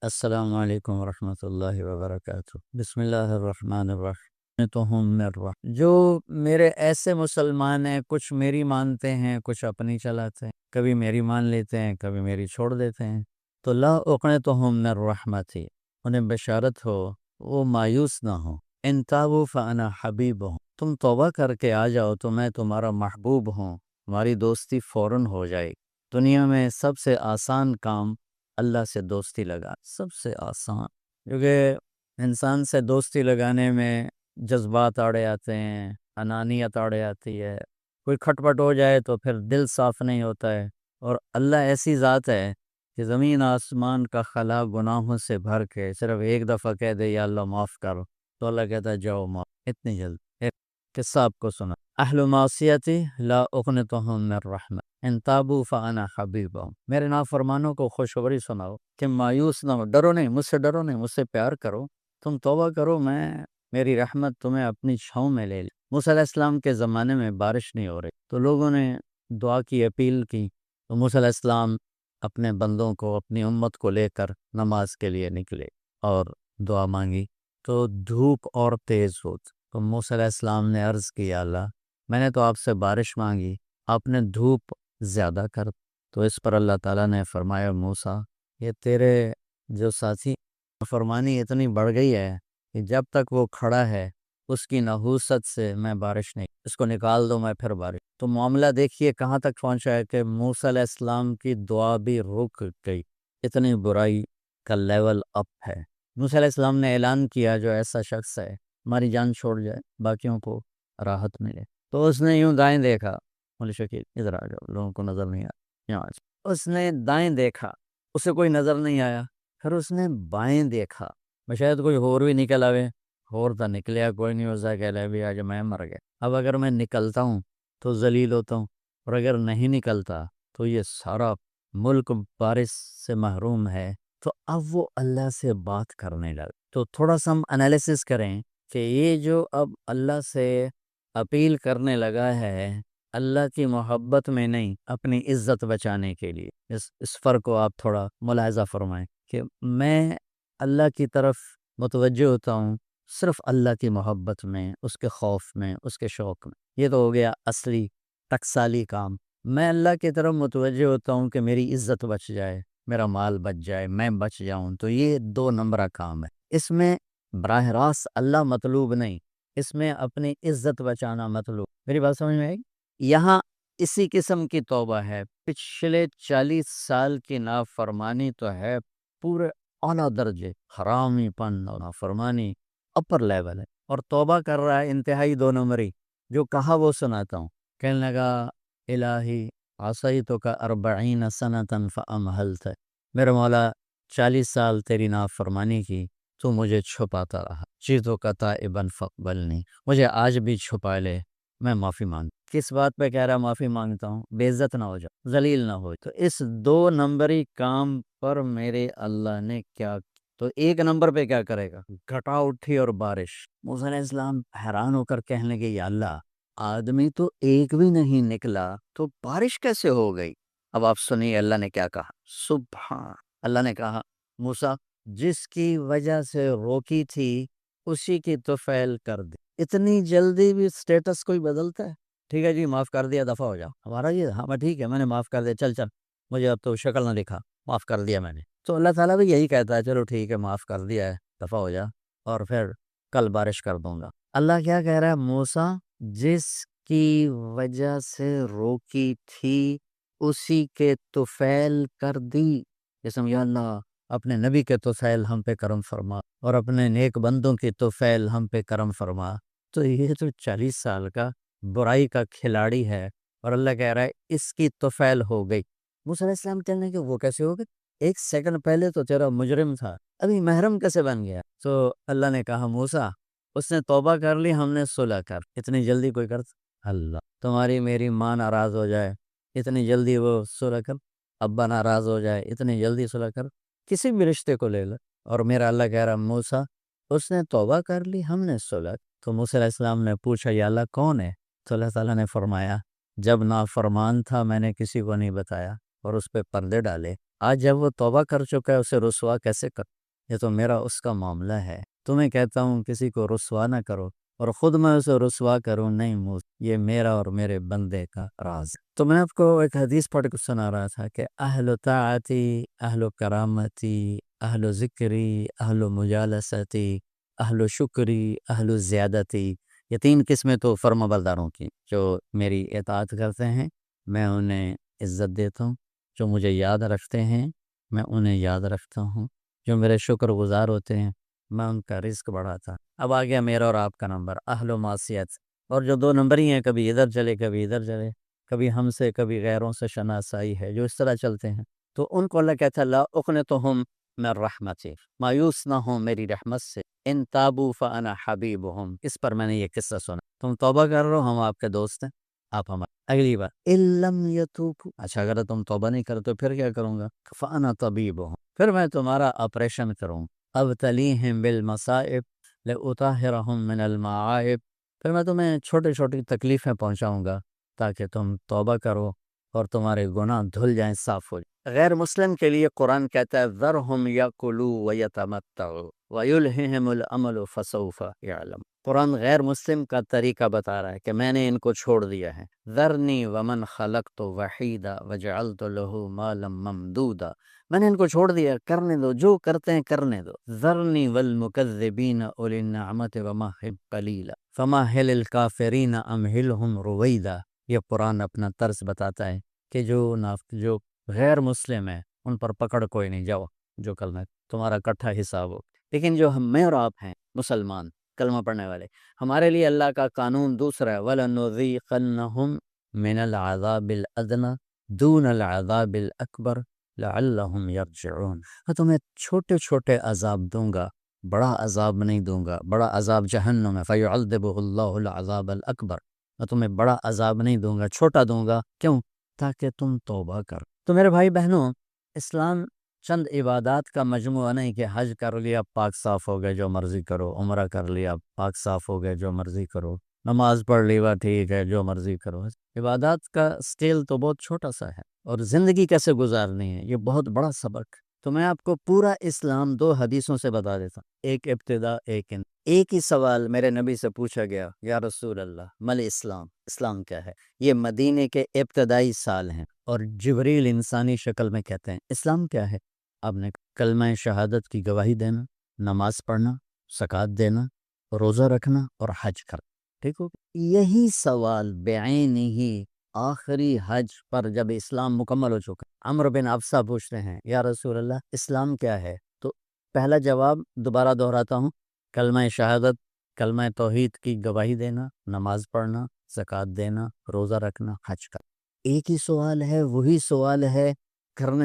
السلام علیکم ورحمۃ اللہ وبرکاتہ۔ بسم اللہ الرحمن الرحیم۔ تو ہم جو میرے ایسے مسلمان ہیں، کچھ میری مانتے ہیں، کچھ اپنی چلاتے ہیں، کبھی میری مان لیتے ہیں، کبھی میری چھوڑ دیتے ہیں۔ تو لا اقنطہم من رحمتی، انہیں بشارت ہو وہ مایوس نہ ہو۔ ان تابوا فانا حبیبہم، تم توبہ کر کے آ جاؤ تو میں تمہارا محبوب ہوں، ہماری دوستی فوراً ہو جائے۔ دنیا میں سب سے آسان کام اللہ سے دوستی لگا، سب سے آسان، کیونکہ انسان سے دوستی لگانے میں جذبات آڑے آتے ہیں، انانیت آڑے آتی ہے، کوئی کھٹ پٹ ہو جائے تو پھر دل صاف نہیں ہوتا ہے۔ اور اللہ ایسی ذات ہے کہ زمین آسمان کا خلا گناہوں سے بھر کے صرف ایک دفعہ کہہ دے یا اللہ معاف کرو تو اللہ کہتا ہے جاؤ معاف، اتنی جلد۔ ایک قصہ آپ کو سنا، اہل معصیتی لا اقنطہم من رحمت ان تابوا فانا حبیبہم، میرے نافرمانوں کو خوشخبری سناؤ کہ مایوس نہ ہو، ڈرو نہیں، مجھ سے ڈرو نہیں، مجھ سے پیار کرو، تم توبہ کرو، میری رحمت تمہیں اپنی چھاؤں میں لے لی۔ موسیٰ علیہ السلام کے زمانے میں بارش نہیں ہو رہی تو لوگوں نے دعا کی اپیل کی، تو موسیٰ علیہ السلام اپنے بندوں کو، اپنی امت کو لے کر نماز کے لیے نکلے اور دعا مانگی تو دھوپ اور تیز ہو۔ تو موسیٰ علیہ السلام نے عرض کی، یا اللہ میں نے تو آپ سے بارش مانگی، آپ نے دھوپ زیادہ کر۔ تو اس پر اللہ تعالیٰ نے فرمایا، موسیٰ یہ تیرے جو ساتھی فرمانی اتنی بڑھ گئی ہے کہ جب تک وہ کھڑا ہے اس کی نحوست سے میں بارش نہیں، اس کو نکال دو میں پھر بارش۔ تو معاملہ دیکھیے کہاں تک پہنچا ہے کہ موسیٰ علیہ السلام کی دعا بھی رک گئی، اتنی برائی کا لیول اپ ہے۔ موسیٰ علیہ السلام نے اعلان کیا جو ایسا شخص ہے ہماری جان چھوڑ جائے باقیوں کو راحت ملے، تو اس نے یوں دائیں دیکھا، مولی شکیل ادھر آ جاؤ، لوگوں کو نظر نہیں آیا، یہاں آ جاؤ۔ اس نے دائیں دیکھا، اسے کوئی نظر نہیں آیا، پھر اس نے بائیں دیکھا، شاید کوئی اور بھی نکل آوے، اور تو نکلیا کوئی نہیں، ہوتا کہ لے بھی آج میں مر گیا، اب اگر میں نکلتا ہوں تو ذلیل ہوتا ہوں، اور اگر نہیں نکلتا تو یہ سارا ملک بارش سے محروم ہے۔ تو اب وہ اللہ سے بات کرنے لگا۔ تو تھوڑا سا ہم انالیسس کریں کہ یہ جو اب اللہ سے اپیل کرنے لگا ہے، اللہ کی محبت میں نہیں، اپنی عزت بچانے کے لیے، اس فرق کو آپ تھوڑا ملاحظہ فرمائیں کہ میں اللہ کی طرف متوجہ ہوتا ہوں صرف اللہ کی محبت میں، اس کے خوف میں، اس کے شوق میں، یہ تو ہو گیا اصلی ٹکسالی کام۔ میں اللہ کی طرف متوجہ ہوتا ہوں کہ میری عزت بچ جائے، میرا مال بچ جائے، میں بچ جاؤں، تو یہ دو نمبرہ کام ہے۔ اس میں براہ راست اللہ مطلوب نہیں، اس میں اپنی عزت بچانا مطلوب۔ میری بات سمجھ میں آئی؟ یہاں اسی قسم کی توبہ ہے، پچھلے 40 سال کی نافرمانی تو ہے پورے اعلیٰ درجے، حرامی پن اور نافرمانی اپر لیول ہے، اور توبہ کر رہا ہے انتہائی دو نمبری۔ جو کہا وہ سناتا ہوں، کہنے لگا الہی عصیتک 40 سنۃ فامہلت، میرے مولا 40 سال تیری نافرمانی کی، تو مجھے چھپاتا رہا، جئتک تائبا فاقبلنی، مجھے آج بھی چھپا لے، میں معافی مانگ۔ کس بات پہ کہہ رہا معافی مانگتا ہوں؟ بے عزت نہ ہو جاؤ، ذلیل نہ ہو۔ تو اس دو نمبری کام پر میرے اللہ نے کیا، تو ایک نمبر پہ کیا کرے گا؟ گھٹا اٹھی اور بارش۔ موسیٰ علیہ السلام حیران ہو کر کہنے لگے، یا اللہ آدمی تو ایک بھی نہیں نکلا تو بارش کیسے ہو گئی؟ اب آپ سنیے اللہ نے کیا کہا، سبحان اللہ نے کہا، موسیٰ جس کی وجہ سے روکی تھی اسی کی طفیل کر دی۔ اتنی جلدی بھی سٹیٹس کوئی بدلتا ہے؟ ٹھیک ہے جی معاف کر دیا، دفعہ ہو جاؤ، ہمارا یہ ہاں ٹھیک ہے میں نے معاف کر دیا، چل مجھے اب تو شکل نہ دکھا، معاف کر دیا میں نے۔ تو اللہ تعالیٰ بھی یہی کہتا ہے، چلو ٹھیک ہے معاف کر دیا ہے، دفعہ ہو جا، اور پھر کل بارش کر دوں گا۔ اللہ کیا کہہ رہا ہے، موسیٰ جس کی وجہ سے روکی تھی اسی کے طفیل کر دی۔ جسم یا اللہ اپنے نبی کے طفیل ہم پہ کرم فرما، اور اپنے نیک بندوں کی طفیل ہم پہ کرم فرما۔ تو یہ تو 40 سال کا برائی کا کھلاڑی ہے، اور اللہ کہہ رہا ہے اس کی طفیل ہو گئی۔ موسیٰ علیہ السلام کہنے کہ وہ کیسے ہو گئی؟ ایک سیکنڈ پہلے تو تیرا مجرم تھا، ابھی محرم کیسے بن گیا؟ تو اللہ نے کہا موسیٰ اس نے توبہ کر لی، ہم نے صلح کر، اتنی جلدی کوئی کرتا؟ اللہ تمہاری میری ماں ناراض ہو جائے اتنی جلدی وہ صلح کر، ابا ناراض ہو جائے اتنی جلدی صلح کر، کسی بھی رشتے کو لے لو۔ اور میرا اللہ کہہ رہا موسیٰ اس نے توبہ کر لی، ہم نے صلح۔ تو موسیٰ علیہ السلام نے پوچھا یا اللہ کون ہے؟ تو اللہ تعالیٰ نے فرمایا جب نافرمان تھا میں نے کسی کو نہیں بتایا اور اس پہ پردے ڈالے، آج جب وہ توبہ کر چکا ہے اسے رسوا کیسے کر؟ یہ تو میرا اس کا معاملہ ہے. تمہیں کہتا ہوں کسی کو رسوا نہ کرو اور خود میں اسے رسوا کروں نہیں. یہ میرا اور میرے بندے کا راز ہے. تو میں آپ کو ایک حدیث پڑھ کے سنا رہا تھا کہ اہل طاعتی اہل کرامتی اہل ذکری اہل مجالستی اہل شکری اہل زیادتی. یہ 3 قسمیں تو فرما برداروں کی جو میری اطاعت کرتے ہیں میں انہیں عزت دیتا ہوں. جو مجھے یاد رکھتے ہیں میں انہیں یاد رکھتا ہوں. جو میرے شکر گزار ہوتے ہیں میں ان کا رزق بڑھاتا. اب آ گیا میرا اور آپ کا نمبر اہل و معصیت. اور جو 2 نمبر ہی ہیں کبھی ادھر چلے کبھی ادھر چلے, کبھی ہم سے کبھی غیروں سے شناسائی ہے, جو اس طرح چلتے ہیں تو ان کو اللہ کہتا ہے لا اقنطہم من رحمتی, مایوس نہ ہوں میری رحمت سے. ان تابو فانا حبیبہم. اس پر میں نے یہ قصہ سنا. تم توبہ کر رہے ہو ہم آپ کے دوست ہیں, آپ ہمارے. اگلی بار لم یتوبوا, اچھا اگر تم توبہ نہیں کرو تو پھر کیا کروں گا؟ فانا طبیبہم, پھر میں تمہارا آپریشن کروں. ابتلیہم بالمصائب لأطہرہم من المعائب, پھر میں تمہیں چھوٹی چھوٹی تکلیفیں پہنچاؤں گا تاکہ تم توبہ کرو اور تمہارے گناہ دھل جائیں, صاف ہو جائیں. غیر مسلم کے لیے قرآن کہتا ہے ذرہم یاکلوا ویتمتعوا ویلہہم الامل فسوف یعلم. قرآن غیر مسلم کا طریقہ بتا رہا ہے کہ میں نے ان کو چھوڑ دیا ہے. ذرنی ومن خلقت وحیدا وجعلت له مالا ممدودا, میں نے ان کو چھوڑ دیا, کرنے دو جو کرتے ہیں کرنے دو. ذرنی والمکذبین اولی النعمت ومہل قلیلا فمہل الکافرین امہلہم رویدا. یہ قرآن اپنا طرز بتاتا ہے کہ جو غیر مسلم ہیں ان پر پکڑ کوئی نہیں, جاؤ جو کرنا ہے تمہارا کٹھا حساب ہو. لیکن جو میں اور آپ ہیں مسلمان کلمہ پڑھنے والے, ہمارے لیے اللہ کا قانون دوسرا ہے. وَلَنُذِيقَنَّهُم مِّنَ الْعَذَابِ الْأَدْنَىٰ دُونَ الْعَذَابِ الْأَكْبَرِ لَعَلَّهُمْ يَرْجِعُونَ. میں تمہیں چھوٹے چھوٹے عذاب دوں گا, بڑا عذاب نہیں دوں گا. بڑا عذاب جہنم ہے, فَيُعَذِّبُهُ اللَّهُ الْعَذَابَ الْأَكْبَرَ. میں تمہیں بڑا عذاب نہیں دوں گا, چھوٹا دوں گا. کیوں؟ تاکہ تم توبہ کرو. تو میرے بھائی بہنوں, اسلام چند عبادات کا مجموعہ نہیں کہ حج کر لیا پاک صاف ہو گئے جو مرضی کرو, عمرہ کر لیا پاک صاف ہو گئے جو مرضی کرو, نماز پڑھ لیا ٹھیک ہے جو مرضی کرو. عبادات کا سکیل تو بہت چھوٹا سا ہے, اور زندگی کیسے گزارنی ہے یہ بہت بڑا سبق. تو میں آپ کو پورا اسلام 2 حدیثوں سے بتا دیتا ہوں, ایک ابتدا ایک ہی سوال میرے نبی سے پوچھا گیا, یا رسول اللہ مل اسلام, اسلام کیا ہے؟ یہ مدینے کے ابتدائی سال ہیں اور جبریل انسانی شکل میں کہتے ہیں اسلام کیا ہے؟ آپ نے کلمہ شہادت کی گواہی دینا, نماز پڑھنا, زکوٰۃ دینا, روزہ رکھنا اور حج کرنا. ٹھیک ہو؟ یہی سوال بعین ہی آخری حج پر جب اسلام مکمل ہو چکا, عمرو بن ابسہ پوچھتے ہیں یا رسول اللہ اسلام کیا ہے؟ تو پہلا جواب دوبارہ دہراتا ہوں, کلمہ شہادت, کلمہ توحید کی گواہی دینا, نماز پڑھنا, زکوٰۃ دینا, روزہ رکھنا, حج کرنا. ایک ہی سوال ہے, وہی سوال ہے,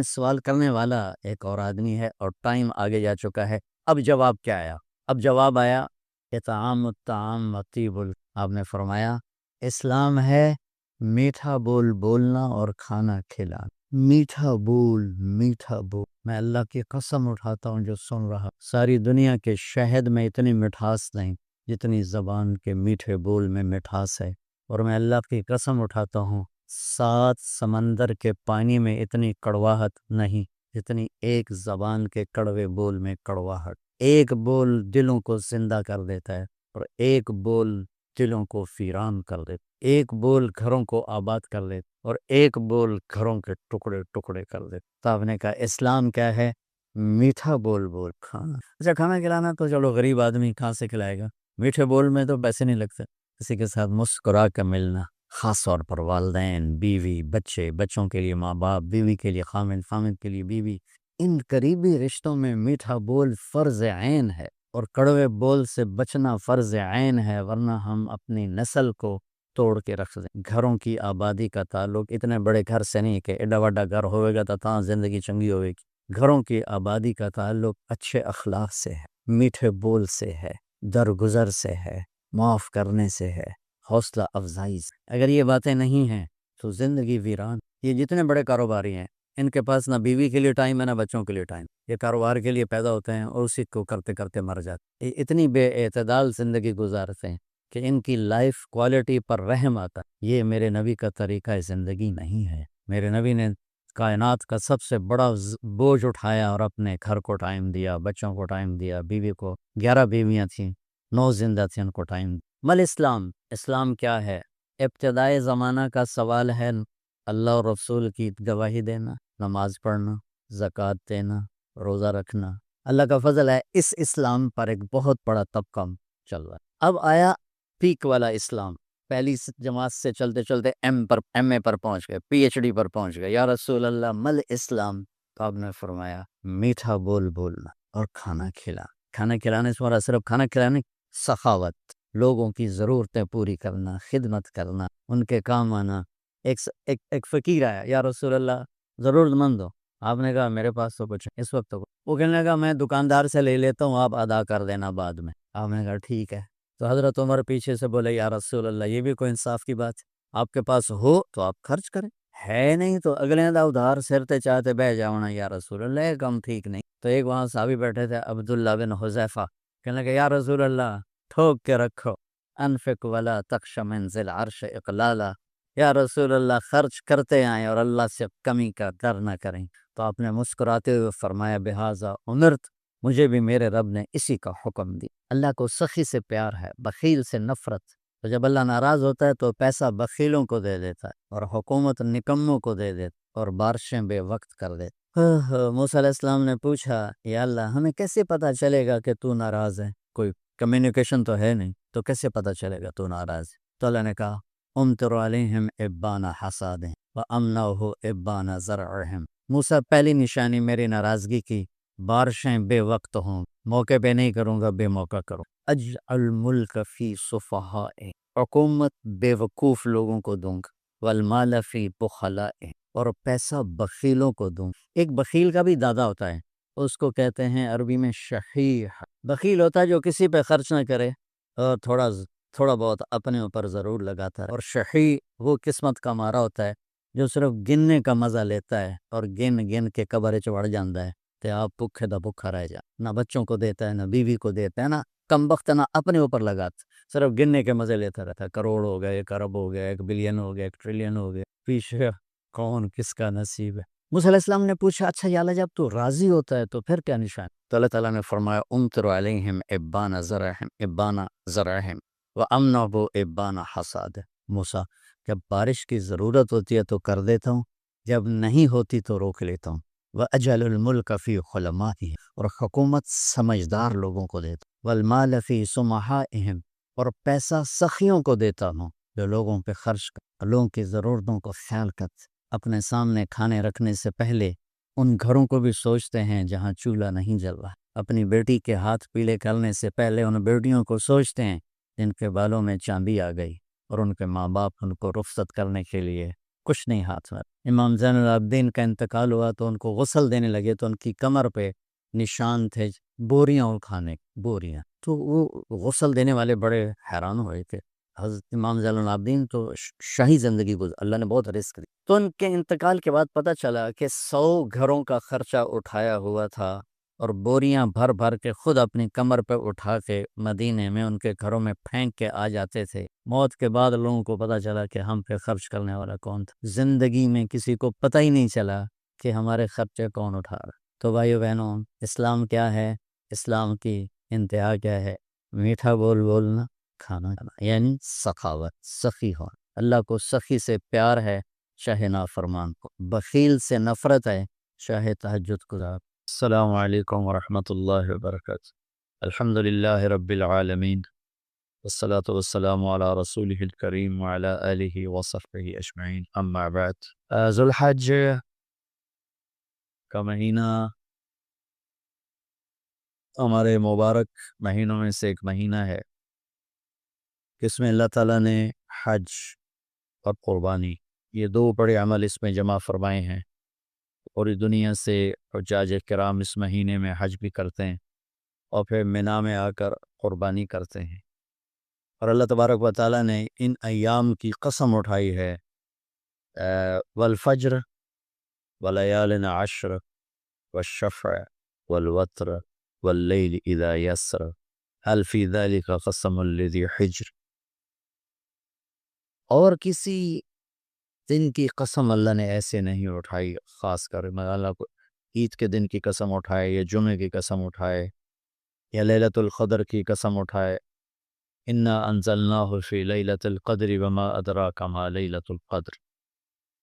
سوال کرنے والا ایک اور آدمی ہے اور ٹائم آگے جا چکا ہے. اب جواب کیا آیا؟ اب جواب آیا اطعام الطعام وطیب آپ نے فرمایا اسلام ہے میٹھا بول بولنا اور کھانا کھلانا. میٹھا بول, میٹھا بول. میں اللہ کی قسم اٹھاتا ہوں جو سن رہا, ساری دنیا کے شہد میں اتنی مٹھاس نہیں جتنی زبان کے میٹھے بول میں مٹھاس ہے. اور میں اللہ کی قسم اٹھاتا ہوں 7 سمندر کے پانی میں اتنی کڑواہٹ نہیں جتنی ایک زبان کے کڑوے بول میں کڑواہٹ. ایک بول دلوں کو زندہ کر دیتا ہے اور ایک بول دلوں کو ویران کر دیتا. ایک بول گھروں کو آباد کر دیتا اور ایک بول گھروں کے ٹکڑے ٹکڑے کر دیتا. تو آپ نے کہا اسلام کیا ہے؟ میٹھا بول بول کھانا. اچھا کھانا کھلانا تو چلو غریب آدمی کہاں سے کھلائے گا, میٹھے بول میں تو پیسے نہیں لگتے. کسی کے ساتھ مسکرا کے ملنا, خاص طور پر والدین, بیوی, بچے, بچوں کے لیے ماں باپ, بیوی کے لیے خامند, خامند کے لیے بیوی, ان قریبی رشتوں میں میٹھا بول فرض عین ہے اور کڑوے بول سے بچنا فرض عین ہے, ورنہ ہم اپنی نسل کو توڑ کے رکھ دیں. گھروں کی آبادی کا تعلق اتنے بڑے گھر سے نہیں کہ ایڈا وڈا گھر ہوئے گا تو تاں زندگی چنگی ہوئے گی. گھروں کی آبادی کا تعلق اچھے اخلاق سے ہے, میٹھے بول سے ہے, درگزر سے ہے, معاف کرنے سے ہے, حوصلہ افزائی سے. اگر یہ باتیں نہیں ہیں تو زندگی ویران. یہ جتنے بڑے کاروباری ہیں ان کے پاس نہ بیوی کے لیے ٹائم ہے نہ بچوں کے لیے ٹائم. یہ کاروبار کے لیے پیدا ہوتے ہیں اور اسی کو کرتے کرتے مر جاتے. یہ اتنی بے اعتدال زندگی گزارتے ہیں کہ ان کی لائف کوالٹی پر رحم آتا. یہ میرے نبی کا طریقہ زندگی نہیں ہے. میرے نبی نے کائنات کا سب سے بڑا بوجھ اٹھایا اور اپنے گھر کو ٹائم دیا، بچوں کو ٹائم دیا، بیوی کو، 11 بیویاں تھیں، 9 زندہ تھیں، ان کو ٹائم دیا۔ مل اسلام، اسلام کیا ہے؟ ابتدائی زمانہ کا سوال ہے اللہ اور رسول کی گواہی دینا، نماز پڑھنا، زکوٰۃ دینا، روزہ رکھنا۔ اللہ کا فضل ہے اس اسلام پر ایک بہت بڑا طبقہ چل رہا ہے۔ اب آیا پیک والا اسلام، پہلی جماعت سے چلتے چلتے ایم اے پر پہنچ گئے، پی ایچ ڈی پر پہنچ گئے۔ یا رسول اللہ مل اسلام؟ تو آپ نے فرمایا میٹھا بول بولنا اور کھانا کھلانے سے مراد صرف کھانا کھلانے، سخاوت، لوگوں کی ضرورتیں پوری کرنا، خدمت کرنا، ان کے کام آنا۔ ایک فقیر آیا، یا رسول اللہ ضرورت مند ہو؟ آپ نے کہا میرے پاس تو کچھ اس وقت تو وہ کہنے لگا میں دکاندار سے لے لیتا ہوں، آپ ادا کر دینا بعد میں۔ آپ نے کہا ٹھیک ہے۔ تو حضرت عمر پیچھے سے بولے یا رسول اللہ یہ بھی کوئی انصاف کی بات ہے، آپ کے پاس ہو تو آپ خرچ کریں، ہے نہیں تو اگلے دا ادھار سرتے چاہتے بہ جاؤنا یا رسول اللہ، یہ کم ٹھیک نہیں۔ تو ایک وہاں صحابی بیٹھے تھے عبداللہ بن حذیفہ، کہنے لگے یا رسول اللہ ٹھوک کے رکھو، انفق ولا تخش من ذی العرش اقلالا، یا رسول اللہ خرچ کرتے آئیں اور اللہ سے کمی کا ڈر نہ کریں۔ تو آپ نے مسکراتے ہوئے فرمایا بہذا امرت، مجھے بھی میرے رب نے اسی کا حکم دی۔ اللہ کو سخی سے پیار ہے، بخیل سے نفرت۔ تو جب اللہ ناراض ہوتا ہے تو پیسہ بخیلوں کو دے دیتا ہے اور حکومت نکموں کو دے دیتا اور بارشیں بے وقت کر دیتا۔ موسیٰ علیہ السلام نے پوچھا یا اللہ ہمیں کیسے پتہ چلے گا کہ تو ناراض ہے؟ کوئی کمیونیکیشن تو ہے نہیں، تو کیسے پتہ چلے گا تو ناراض ہے؟ تو اللہ نے کہا امطر علیہم ابان حصادہم وامنعہ ابان زرعہم۔ موسیٰ پہلی نشانی میری ناراضگی کی، بارشیں بے وقت ہوں، موقع پہ نہیں کروں گا، بے موقع کروں۔ اجعل الملک فی صفحاء، حکومت بے وقوف لوگوں کو دوں گا، والمال فی بخلاء، اور پیسہ بخیلوں کو دوں۔ ایک بخیل کا بھی دادا ہوتا ہے، اس کو کہتے ہیں عربی میں شحیح۔ بخیل ہوتا ہے جو کسی پہ خرچ نہ کرے اور تھوڑا بہت اپنے اوپر ضرور لگاتا ہے، اور شحیح وہ قسمت کا مارا ہوتا ہے جو صرف گننے کا مزہ لیتا ہے اور گن گن کے قبر چڑھ جاتا ہے کہ آپ بھوکے دا بھوکا رہ جا، نہ بچوں کو دیتا ہے، نہ بیوی کو دیتا ہے، نہ کم وقت نہ اپنے اوپر لگاتا، صرف گننے کے مزے لیتا رہتا ہے۔ کروڑ ہو گئے، 1 ارب ہو گیا، 1 بلین ہو گیا، 1 ٹریلین ہو گیا، پیچھے کون کس کا نصیب ہے۔ موسیٰ علیہ السلام نے پوچھا اچھا یا اللہ جب تو راضی ہوتا ہے تو پھر کیا نشان؟ تو اللہ تعالیٰ نے فرمایا امطر علیہم ابان زرعہم وامنعہ ابان حصاد۔ موسیٰ جب بارش کی ضرورت ہوتی ہے تو کر دیتا ہوں، جب نہیں ہوتی تو روک لیتا ہوں۔ وَأَجْعَلُ الْمُلْكَ فِي خُلَمَائِهِ، اور حکومت سمجھدار لوگوں کو دیتا ہوں۔ وَالْمَالَ فِي سُمَحَائِهِمْ، اور پیسہ سخیوں کو دیتا ہوں جو لوگوں پہ خرچ کر، لوگوں کی ضرورتوں کو خیال کر، اپنے سامنے کھانے رکھنے سے پہلے ان گھروں کو بھی سوچتے ہیں جہاں چولہا نہیں جل رہا، اپنی بیٹی کے ہاتھ پیلے کرنے سے پہلے ان بیٹیوں کو سوچتے ہیں جن کے بالوں میں چاندی آ گئی اور ان کے ماں باپ ان کو رخصت کرنے کے لیے کچھ نہیں ہاتھ میں۔ امام زین العابدین کا انتقال ہوا تو ان کو غسل دینے لگے تو ان کی کمر پہ نشان تھے بوریاں اٹھانے، بوریاں۔ تو وہ غسل دینے والے بڑے حیران ہوئے کہ حضرت امام زین العابدین تو شاہی زندگی گزار، اللہ نے بہت رزق دی۔ تو ان کے انتقال کے بعد پتہ چلا کہ 100 گھروں کا خرچہ اٹھایا ہوا تھا اور بوریاں بھر بھر کے خود اپنی کمر پہ اٹھا کے مدینے میں ان کے گھروں میں پھینک کے آ جاتے تھے۔ موت کے بعد لوگوں کو پتہ چلا کہ ہم پہ خرچ کرنے والا کون تھا، زندگی میں کسی کو پتہ ہی نہیں چلا کہ ہمارے خرچے کون اٹھا رہا۔ تو بھائیو بہنوں، اسلام کیا ہے؟ اسلام کی انتہا کیا ہے؟ میٹھا بول بولنا، کھانا کھانا، یعنی سخاوت، سخی ہونا۔ اللہ کو سخی سے پیار ہے، چاہے نافرمان کو، بخیل سے نفرت ہے، چاہے تہجد گزار۔ السلام علیکم ورحمۃ اللہ وبرکاتہ۔ الحمد للہ رب العالمین، والصلاة والسلام علی رسولہ الکریم وعلی آلہ وصحبہ اجمعین، اما بعد۔ ذو الحج کا مہینہ ہمارے مبارک مہینوں میں سے ایک مہینہ ہے، جس میں اللہ تعالیٰ نے حج اور قربانی، یہ 2 بڑے عمل اس میں جمع فرمائے ہیں۔ پوری دنیا سے حجاج کرام اس مہینے میں حج بھی کرتے ہیں اور پھر منی میں آ کر قربانی کرتے ہیں، اور اللہ تبارک و تعالیٰ نے ان ایام کی قسم اٹھائی ہے، والفجر ولیال عشر والشفع والوتر واللیل اذا یسر هل فی ذلک قسم لذی حجر۔ اور کسی دن کی قسم اللہ نے ایسے نہیں اٹھائی، خاص کر اللہ کو عید کے دن کی قسم اٹھائے یا جمعے کی قسم اٹھائے یا لیلۃ القدر کی قسم اٹھائے، انا انزلناہ فی لیلۃ القدر وما ادراک ما لیلۃ القدر،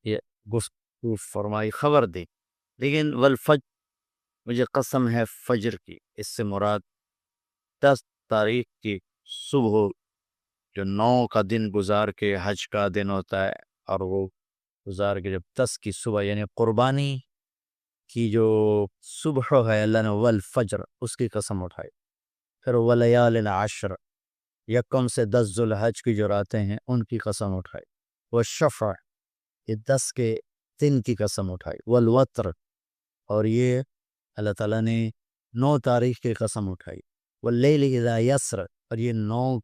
یہ گفتگو فرمائی، خبر دی. لیکن والفجر، مجھے قسم ہے فجر کی، اس سے مراد 10 تاریخ کی صبح، جو 9 کا دن گزار کے حج کا دن ہوتا ہے، اور وہ گزار کے جب 10 کی صبح یعنی قربانی کی جو صبح ہے، اللہ نے والفجر اس کی قسم اٹھائی. پھر ولیال عشر، یکم سے 10 ذوالحج کی جو راتیں ہیں ان کی قسم اٹھائی. والشفع، یہ 10 کے دن کی قسم اٹھائی. والوتر، اور یہ اللہ تعالیٰ نے 9 تاریخ کی قسم اٹھائی. واللیل اذا یسر، اور یہ 9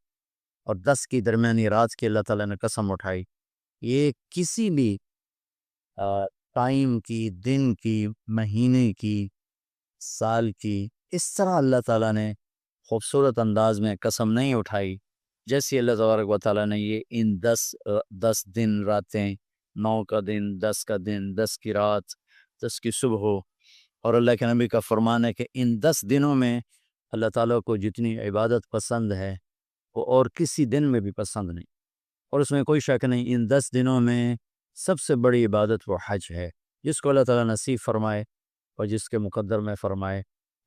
اور 10 کی درمیانی رات کی اللہ تعالیٰ نے قسم اٹھائی. یہ کسی بھی ٹائم کی، دن کی، مہینے کی، سال کی، اس طرح اللہ تعالیٰ نے خوبصورت انداز میں قسم نہیں اٹھائی جیسی اللہ تبارک و تعالیٰ نے یہ ان 10 دن راتیں، 9 کا دن، 10 کا دن، 10 کی رات، 10 کی صبح ہو. اور اللہ کے نبی کا فرمان ہے کہ ان 10 دنوں میں اللہ تعالیٰ کو جتنی عبادت پسند ہے وہ اور کسی دن میں بھی پسند نہیں. اور اس میں کوئی شک نہیں، ان 10 دنوں میں سب سے بڑی عبادت وہ حج ہے، جس کو اللہ تعالیٰ نصیب فرمائے اور جس کے مقدر میں فرمائے.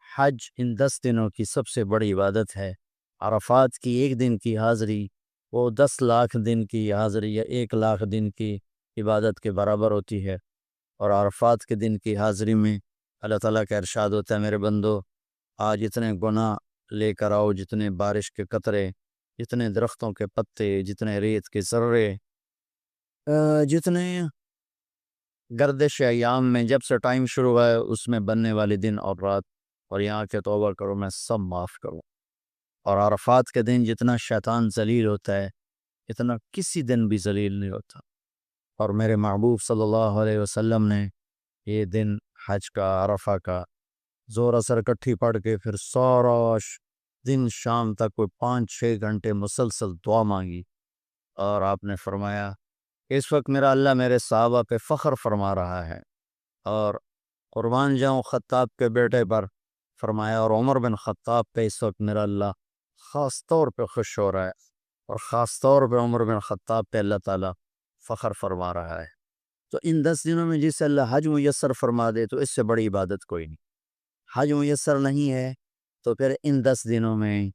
حج ان 10 دنوں کی سب سے بڑی عبادت ہے. عرفات کی ایک دن کی حاضری وہ 10 لاکھ دن کی حاضری یا 1 لاکھ دن کی عبادت کے برابر ہوتی ہے. اور عرفات کے دن کی حاضری میں اللہ تعالیٰ کا ارشاد ہوتا ہے، میرے بندو آج اتنے گناہ لے کر آؤ، جتنے بارش کے قطرے، جتنے درختوں کے پتے، جتنے ریت کے ذرے، جتنے گردش ایام میں جب سے ٹائم شروع ہوا ہے اس میں بننے والے دن اور رات، اور یہاں کے توبہ کرو میں سب معاف کروں. اور عرفات کے دن جتنا شیطان ذلیل ہوتا ہے اتنا کسی دن بھی ذلیل نہیں ہوتا. اور میرے محبوب صلی اللہ علیہ وسلم نے یہ دن حج کا، عرفہ کا، زور اثر کٹھی پڑھ کے پھر سارا دن شام تک کوئی 5-6 گھنٹے مسلسل دعا مانگی. اور آپ نے فرمایا اس وقت میرا اللہ میرے صحابہ پہ فخر فرما رہا ہے، اور قربان جاؤں خطاب کے بیٹے پر. فرمایا اور عمر بن خطاب پہ اس وقت میرا اللہ خاص طور پہ خوش ہو رہا ہے، اور خاص طور پہ عمر بن خطاب پہ اللہ تعالیٰ فخر فرما رہا ہے. تو ان 10 دنوں میں جسے اللہ حج میسر فرما دے تو اس سے بڑی عبادت کوئی نہیں. حج میسر نہیں ہے تو پھر ان 10 دنوں میں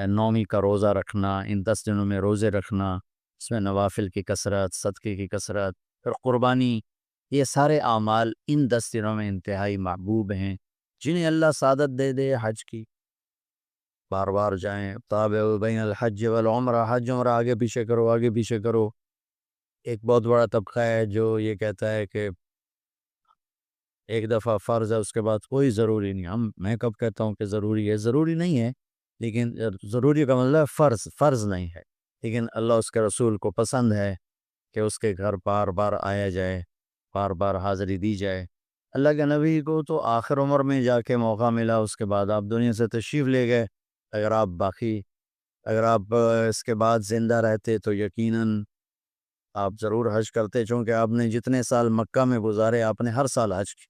نومی کا روزہ رکھنا، ان 10 دنوں میں روزے رکھنا، اس میں نوافل کی کثرت، صدقے کی کثرت، پھر قربانی، یہ سارے اعمال ان 10 دنوں میں انتہائی محبوب ہیں. جنہیں اللہ سعادت دے دے حج کی، بار بار جائیں. تابع بین الحج والعمرہ، حج عمرہ آگے پیچھے کرو، آگے پیچھے کرو. ایک بہت بڑا طبقہ ہے جو یہ کہتا ہے کہ ایک دفعہ فرض ہے اس کے بعد کوئی ضروری نہیں. میں کب کہتا ہوں کہ ضروری ہے؟ ضروری نہیں ہے، لیکن ضروری کا مطلب فرض نہیں ہے. لیکن اللہ اس کے رسول کو پسند ہے کہ اس کے گھر بار بار آیا جائے، بار بار حاضری دی جائے. اللہ کے نبی کو تو آخر عمر میں جا کے موقع ملا، اس کے بعد آپ دنیا سے تشریف لے گئے. اگر آپ اس کے بعد زندہ رہتے تو یقیناً آپ ضرور حج کرتے، چونکہ آپ نے جتنے سال مکہ میں گزارے آپ نے ہر سال حج کی.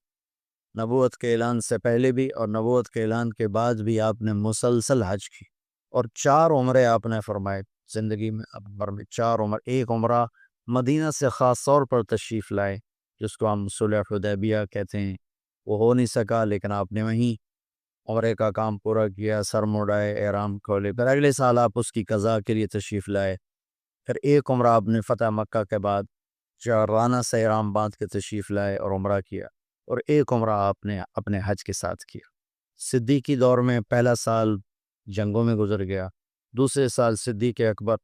نبوت کے اعلان سے پہلے بھی اور نبوت کے اعلان کے بعد بھی آپ نے مسلسل حج کی. اور 4 عمرے آپ نے فرمائے زندگی میں، عمر میں 4 عمر. ایک عمرہ مدینہ سے خاص طور پر تشریف لائے جس کو ہم صلح حدیبیہ کہتے ہیں، وہ ہو نہیں سکا لیکن آپ نے وہیں عمرے کا کام پورا کیا، سر مڑائے، احرام کھولے. پھر اگلے سال آپ اس کی قضاء کے لیے تشریف لائے. پھر ایک عمرہ آپ نے فتح مکہ کے بعد جعرانہ سے احرام باندھ کے تشریف لائے اور عمرہ کیا. اور ایک عمرہ آپ نے اپنے حج کے ساتھ کیا. صدیقی دور میں پہلا سال جنگوں میں گزر گیا، دوسرے سال صدیق اکبر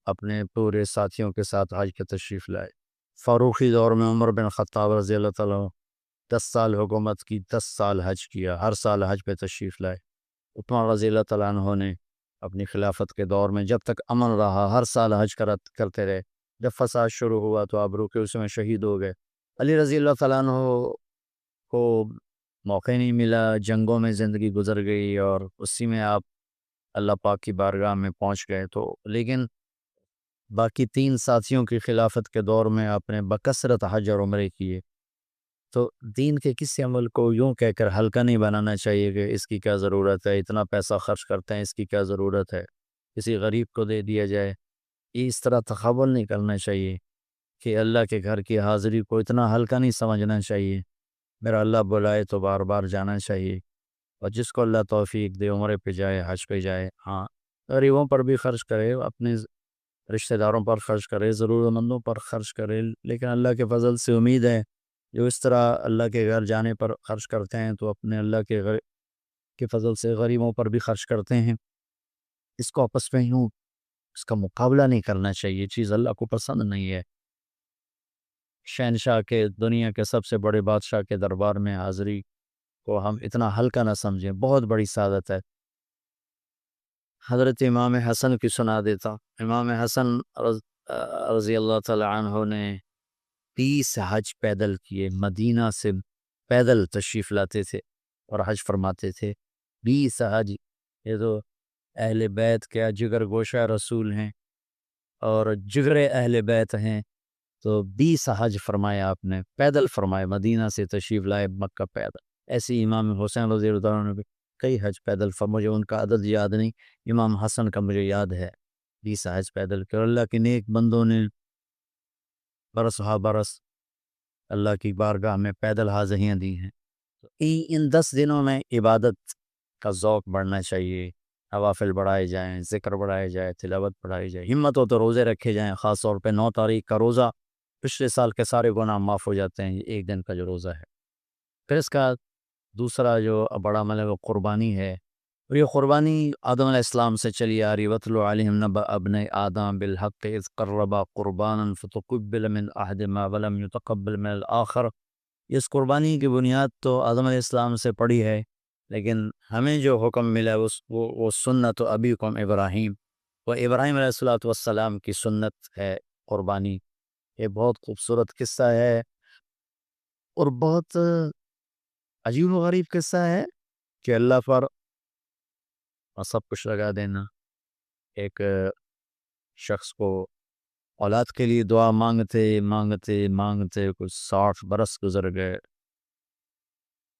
اپنے پورے ساتھیوں کے ساتھ حج کے تشریف لائے. فاروقی دور میں عمر بن خطاب رضی اللہ تعالیٰ 10 سال حکومت کی، 10 سال حج کیا، ہر سال حج پہ تشریف لائے. عثمان رضی اللہ تعالیٰ عنہ نے اپنی خلافت کے دور میں جب تک امن رہا ہر سال حج کرتے رہے. جب فساد شروع ہوا تو آپ رکے، اس میں شہید ہو گئے. علی رضی اللہ تعالیٰ عنہ کو موقع نہیں ملا، جنگوں میں زندگی گزر گئی اور اسی میں آپ اللہ پاک کی بارگاہ میں پہنچ گئے. تو لیکن باقی 3 ساتھیوں کی خلافت کے دور میں آپ نے بکثرت حج اور عمرے کیے. تو دین کے کسی عمل کو یوں کہہ کر ہلکا نہیں بنانا چاہیے کہ اس کی کیا ضرورت ہے، اتنا پیسہ خرچ کرتے ہیں، اس کی کیا ضرورت ہے، کسی غریب کو دے دیا جائے. یہ اس طرح تخول نہیں کرنا چاہیے کہ اللہ کے گھر کی حاضری کو اتنا ہلکا نہیں سمجھنا چاہیے. میرا اللہ بلائے تو بار بار جانا چاہیے، اور جس کو اللہ توفیق دے عمرے پہ جائے، حج پہ جائے. ہاں، غریبوں پر بھی خرچ کرے، اپنے رشتہ داروں پر خرچ کرے، ضرورت مندوں پر خرچ کرے، لیکن اللہ کے فضل سے امید ہے جو اس طرح اللہ کے گھر جانے پر خرچ کرتے ہیں تو اپنے اللہ کے فضل سے غریبوں پر بھی خرچ کرتے ہیں. اس کو آپس میں یوں اس کا مقابلہ نہیں کرنا چاہیے، چیز اللہ کو پسند نہیں ہے. شہنشاہ کے، دنیا کے سب سے بڑے بادشاہ کے دربار میں حاضری کو ہم اتنا ہلکا نہ سمجھیں، بہت بڑی سعادت ہے. حضرت امام حسن کی سنا دیتا ہوں. امام حسن رضی اللہ تعالی عنہ نے 30 حج پیدل کیے، مدینہ سے پیدل تشریف لاتے تھے اور حج فرماتے تھے. 20 حج. یہ تو اہل بیت کے جگر گوشہ رسول ہیں اور جگر اہل بیت ہیں. تو 20 حج فرمایا آپ نے، پیدل فرمائے، مدینہ سے تشریف لائے مکہ پیدل. ایسی امام حسین رضی اللہ عنہ نے بھی کئی حج پیدل مجھے ان کا عدد یاد نہیں، امام حسن کا مجھے یاد ہے. 20 حج پیدل کر اللہ کے نیک بندوں نے برس ہا برس اللہ کی بارگاہ میں پیدل حاضریاں دی ہیں. تو ان 10 دنوں میں عبادت کا ذوق بڑھنا چاہیے، نوافل بڑھائے جائیں، ذکر بڑھائے جائے، تلاوت بڑھائی جائے. ہمت ہو تو روزے رکھے جائیں، خاص طور پہ 9 تاریخ کا روزہ پچھلے سال کے سارے گناہ معاف ہو جاتے ہیں، یہ ایک دن کا جو روزہ ہے. پھر اس کا دوسرا جو بڑا عمل ہے وہ قربانی ہے، اور یہ قربانی آدم علیہ السلام سے چلی آ رہی. وَاتْلُ عَلَيْهِمْ نَبَأَ ابْنَيْ آدَمَ بِالْحَقِّ إِذْ قَرَّبَا قُرْبَانًا فَتُقُبِّلَ مِنْ أَحَدِهِمَا وَلَمْ يُتَقَبَّلْ مِنَ الْآخَرِ. اس قربانی کی بنیاد تو آدم علیہ السلام سے پڑی ہے، لیکن ہمیں جو حکم ملا وہ سنت ابیکم ابراہیم، وہ ابراہیم علیہ السلام کی سنت ہے قربانی. یہ بہت خوبصورت قصہ ہے اور بہت عجیب و غریب قصہ ہے کہ اللہ پر سب کچھ لگا دینا. ایک شخص کو اولاد کے لیے دعا مانگتے مانگتے مانگتے کچھ 60 برس گزر گئے،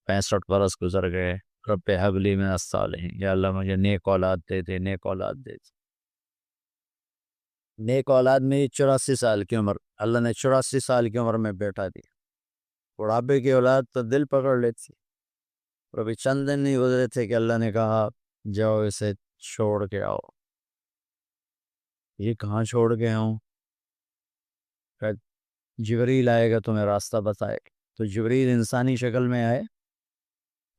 65 برس گزر گئے. رب ہب لی من الصالحین، یا اللہ مجھے نیک اولاد دے دے، نیک اولاد دے دے. نیک اولاد میں 84 سال کی عمر، اللہ نے 84 سال کی عمر میں بیٹا دیا. بڑھاپے کی اولاد تو دل پکڑ لیتی. اور ابھی چند دن نہیں گزرے تھے کہ اللہ نے کہا جاؤ اسے چھوڑ کے آؤ. یہ کہاں چھوڑ کے آؤں؟ جبریل آئے گا تمہیں راستہ بتائے گا. تو جبریل انسانی شکل میں آئے،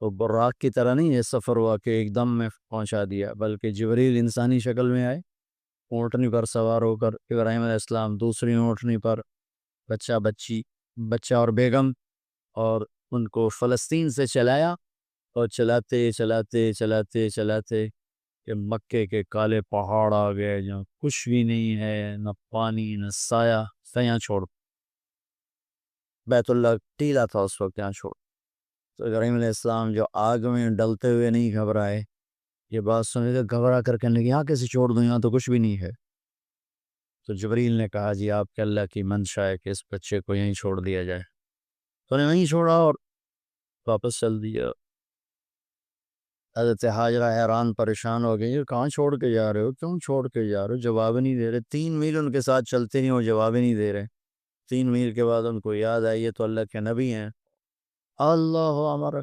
تو براق کی طرح نہیں یہ سفر ہوا کہ ایک دم میں پہنچا دیا، بلکہ جبریل انسانی شکل میں آئے، اونٹنی پر سوار ہو کر. ابراہیم علیہ السلام دوسری اونٹنی پر، بچہ بچی، بچہ اور بیگم، اور ان کو فلسطین سے چلایا. اور چلاتے چلاتے چلاتے چلاتے کہ مکے کے کالے پہاڑ آ گئے جہاں کچھ بھی نہیں ہے، نہ پانی نہ سایہ. یہاں چھوڑ، بیت اللہ ٹیلا تھا اس وقت، یہاں چھوڑ. تو ابراہیم علیہ السلام جو آگ میں ڈلتے ہوئے نہیں گھبرائے، یہ بات سنے کہ گھبرا کر کہنے لگے یہاں کیسے چھوڑ دوں، یہاں تو کچھ بھی نہیں ہے. تو جبریل نے کہا جی آپ کے اللہ کی منشا ہے کہ اس بچے کو یہیں چھوڑ دیا جائے. تو نے وہیں چھوڑا اور واپس چل دیا. حضرت حاجرہ حیران پریشان ہو گئی، کہاں چھوڑ کے جا رہے ہو، کیوں چھوڑ کے جا رہے ہو؟ جواب نہیں دے رہے. 3 میل ان کے ساتھ چلتے نہیں، وہ جواب ہی نہیں دے رہے. 3 میل کے بعد ان کو یاد آئی یہ تو اللہ کے نبی ہیں. اللہ امر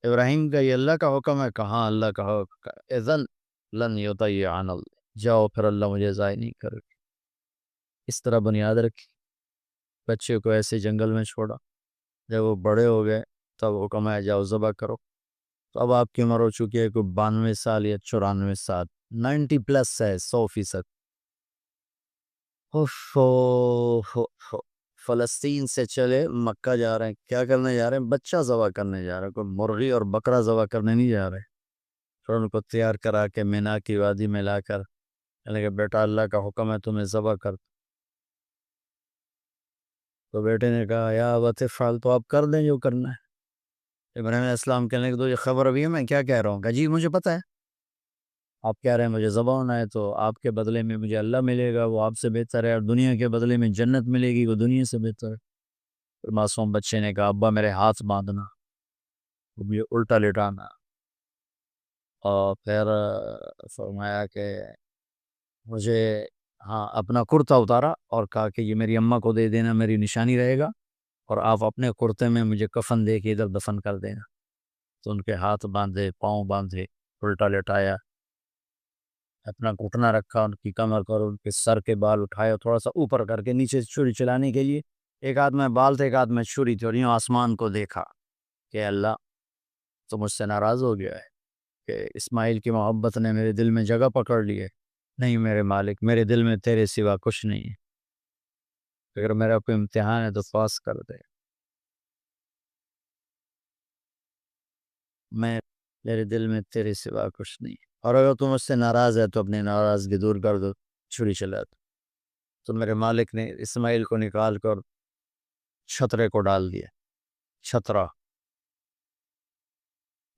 ابراہیم کا یہ اللہ کا حکم ہے. کہاں اللہ کا حکم؟ اذن لن یضیعنا اللہ، جاؤ پھر اللہ مجھے ضائع نہیں کرے. اس طرح بنیاد رکھی، بچے کو ایسے جنگل میں چھوڑا. جب وہ بڑے ہو گئے تب حکم ہے جاؤ ذبح کرو. تو اب آپ کی عمر ہو چکی ہے کوئی 92 سال یا 94 سال، 90 پلس ہے، 100%. فلسطین سے چلے مکہ جا رہے ہیں، کیا کرنے جا رہے ہیں؟ بچہ ذبح کرنے جا رہے ہیں. کوئی مرغی اور بکرا ذبح کرنے نہیں جا رہے. پھر ان کو تیار کرا کے مینا کی وادی میں لا کر کہ بیٹا اللہ کا حکم ہے تمہیں ذبح کر. تو بیٹے نے کہا یا ابت افعل، تو آپ کر دیں جو کرنا ہے. ابراہیم علیہ السلام کہنے لگے تو یہ خبر ابھی ہے میں کیا کہہ رہا ہوں؟ کہ جی مجھے پتہ ہے. آپ کہہ رہے ہیں مجھے ذبح ہونا ہے تو آپ کے بدلے میں مجھے اللہ ملے گا، وہ آپ سے بہتر ہے، اور دنیا کے بدلے میں جنت ملے گی، وہ دنیا سے بہتر ہے۔ پھر معصوم بچے نے کہا ابا میرے ہاتھ باندھنا، وہ مجھے الٹا لٹانا، اور پھر فرمایا کہ مجھے ہاں اپنا کرتا اتارا اور کہا کہ یہ میری اماں کو دے دینا، میری نشانی رہے گا، اور آپ اپنے کرتے میں مجھے کفن دے کے ادھر دفن کر دینا۔ تو ان کے ہاتھ باندھے، پاؤں باندھے، الٹا لٹایا، اپنا گھٹنا رکھا ان کی کمر پر، ان کے سر کے بال اٹھائے اور تھوڑا سا اوپر کر کے نیچے چھری چلانے کے لیے، ایک ہاتھ میں بال تھے ایک ہاتھ میں چھری تھی، اور یوں آسمان کو دیکھا کہ اللہ تو مجھ سے ناراض ہو گیا ہے کہ اسماعیل کی محبت نے میرے دل میں جگہ پکڑ لی ہے۔ نہیں میرے مالک، میرے دل میں تیرے سوا کچھ نہیں ہے، اگر میرا کوئی امتحان ہے تو پاس کر دے، میں میرے دل میں تیرے سوا کچھ نہیں ہے، اور اگر تم مجھ سے ناراض ہے تو اپنی ناراضگی دور کر دو، چھری چلا دو۔ تو میرے مالک نے اسماعیل کو نکال کر چھترے کو ڈال دیا، چھترا،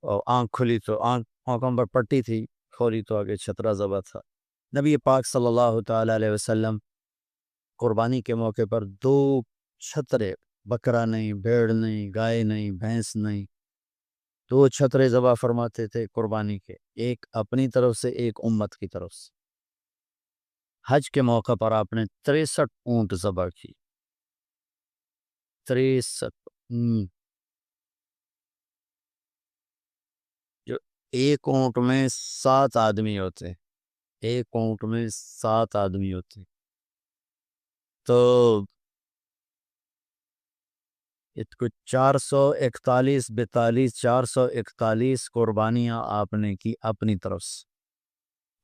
اور آنکھ کھلی تو آنکھوں پر پٹی تھی، کھولی تو آگے چھترا ذبح تھا۔ نبی پاک صلی اللہ تعالیٰ علیہ وسلم قربانی کے موقع پر دو چھترے، بکرا نہیں، بھیڑ نہیں، گائے نہیں، بھینس نہیں، دو چھترے ذبح فرماتے تھے قربانی کے، ایک اپنی طرف سے، ایک امت کی طرف سے۔ حج کے موقع پر آپ نے 63 اونٹ ذبح کی، 63۔ جو ایک اونٹ میں 7 آدمی ہوتے، ایک اونٹ میں 7 آدمی ہوتے، تو کچھ 441 قربانیاں آپ نے کی اپنی طرف سے،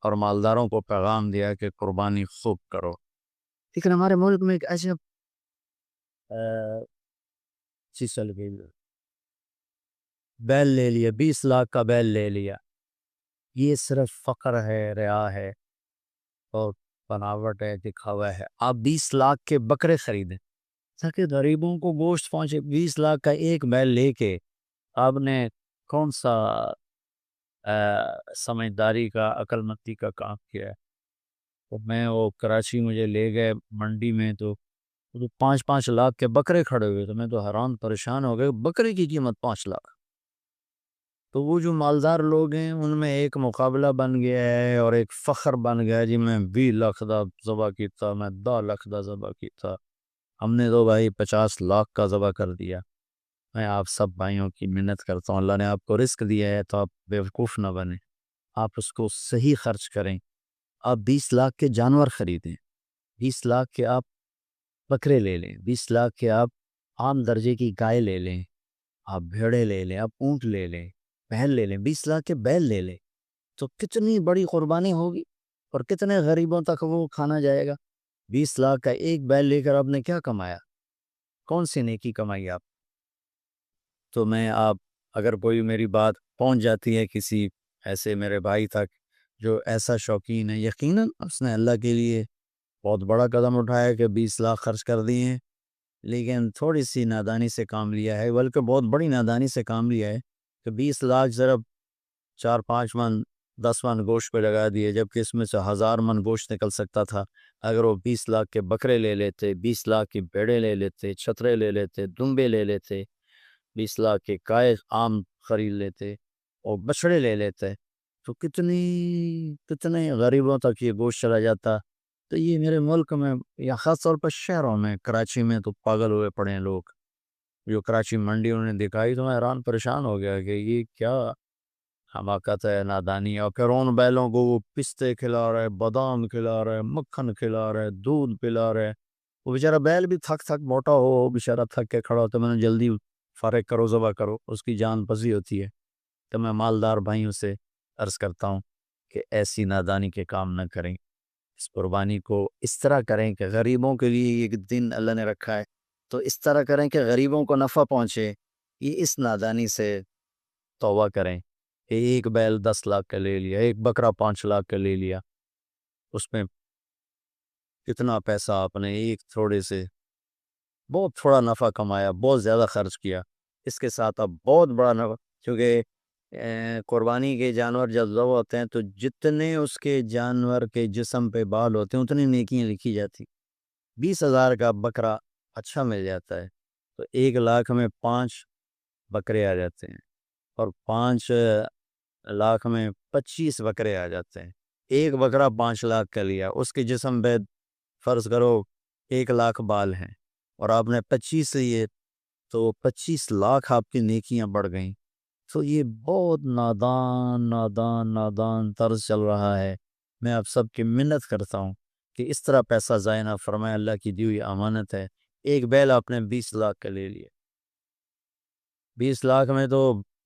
اور مالداروں کو پیغام دیا کہ قربانی خوب کرو۔ لیکن ہمارے ملک میں ایک عجب چیز چل گئی، بیل لے لیا، 20 لاکھ کا بیل لے لیا، یہ صرف فقر ہے، ریا ہے اور بناوٹ ہے، دکھاوا ہے۔ آپ 20 لاکھ کے بکرے خریدیں تاکہ غریبوں کو گوشت پہنچے، 20 لاکھ کا ایک بیل لے کے آپ نے کون سا سمجھداری کا، عقل مندی کا کام کیا ہے؟ تو میں وہ کراچی مجھے لے گئے منڈی میں، تو 5-5 لاکھ کے بکرے کھڑے ہوئے، تو میں تو حیران پریشان ہو گئے، بکرے کی قیمت 5 لاکھ۔ تو وہ جو مالدار لوگ ہیں ان میں ایک مقابلہ بن گیا ہے اور ایک فخر بن گیا ہے، جی میں 20 لاکھ دا ذبح کیتا، میں 10 لاکھ دا ذبح کیتا، ہم نے تو بھائی 50 لاکھ کا ذبح کر دیا۔ میں آپ سب بھائیوں کی منت کرتا ہوں، اللہ نے آپ کو رزق دیا ہے تو آپ بیوقوف نہ بنیں، آپ اس کو صحیح خرچ کریں۔ آپ 20 لاکھ کے جانور خریدیں، 20 لاکھ کے آپ بکرے لے لیں، 20 لاکھ کے آپ عام درجے کی گائے لے لیں، آپ بھیڑے لے لیں، آپ اونٹ لے لیں، بیل لے لیں، 20 لاکھ کے بیل لے لیں، تو کتنی بڑی قربانی ہوگی اور کتنے غریبوں تک وہ کھانا جائے گا۔ 20 لاکھ کا ایک بیل لے کر آپ نے کیا کمایا؟ کون سی نیکی کمائی آپ؟ تو میں آپ اگر کوئی میری بات پہنچ جاتی ہے کسی ایسے میرے بھائی تک جو ایسا شوقین ہے، یقیناً اس نے اللہ کے لیے بہت بڑا قدم اٹھایا کہ 20 لاکھ خرچ کر دیے ہیں، لیکن تھوڑی سی نادانی سے کام لیا ہے، بلکہ بہت بڑی نادانی سے کام لیا ہے کہ 20 لاکھ ضرب 4-5 من 10 من گوشت پہ لگا دیے، جبکہ اس میں سے 1000 من گوشت نکل سکتا تھا اگر وہ 20 لاکھ کے بکرے لے لیتے، 20 لاکھ کی بھیڑیں لے لیتے، چھترے لے لیتے، دمبے لے لیتے، 20 لاکھ کے گائے عام خرید لیتے اور بچڑے لے لیتے، تو کتنے غریبوں تک یہ گوشت چلا جاتا۔ تو یہ میرے ملک میں یا خاص طور پر شہروں میں، کراچی میں تو پاگل ہوئے پڑے ہیں لوگ، جو کراچی منڈی انہوں نے دکھائی تو میں حیران پریشان ہو گیا کہ یہ کیا حماقت ہے، نادانی ہے۔ اور پھر ان بیلوں کو وہ پستے کھلا رہے، بادام کھلا رہے، مکھن کھلا رہے، دودھ پلا رہے، وہ بیچارہ بیل بھی تھک تھک موٹا ہو، بیچارہ تھک کے کھڑا ہوتا ہے، میں نے جلدی فارغ کرو، ذبح کرو، اس کی جان پسی ہوتی ہے۔ تو میں مالدار بھائیوں سے عرض کرتا ہوں کہ ایسی نادانی کے کام نہ کریں، اس قربانی کو اس طرح کریں کہ غریبوں کے لیے ایک دن اللہ نے رکھا ہے، تو اس طرح کریں کہ غریبوں کو نفع پہنچے، یہ اس نادانی سے توبہ کریں۔ ایک بیل 10 لاکھ کا لے لیا، ایک بکرا 5 لاکھ کا لے لیا، اس میں کتنا پیسہ آپ نے ایک تھوڑے سے بہت تھوڑا نفع کمایا، بہت زیادہ خرچ کیا، اس کے ساتھ اب بہت بڑا نفع، کیونکہ قربانی کے جانور جب ذبح ہوتے ہیں تو جتنے اس کے جانور کے جسم پہ بال ہوتے ہیں اتنی نیکیاں لکھی جاتی. 20,000 کا بکرا اچھا مل جاتا ہے تو 1 لاکھ میں 5 بکرے آ جاتے ہیں، اور 5 لاکھ میں 25 بکرے آ جاتے ہیں. ایک بکرا 5 لاکھ کا لیا، اس کے جسم پہ فرض کرو 1 لاکھ بال ہیں اور آپ نے 25 لیے تو 25 لاکھ آپ کی نیکیاں بڑھ گئیں. تو یہ بہت نادان نادان نادان طرز چل رہا ہے. میں آپ سب کی منت کرتا ہوں کہ اس طرح پیسہ ضائع نہ فرمائے، اللہ کی دی ہوئی امانت ہے. ایک بیل آپ نے 20 لاکھ کا لے لیے، 20 لاکھ میں تو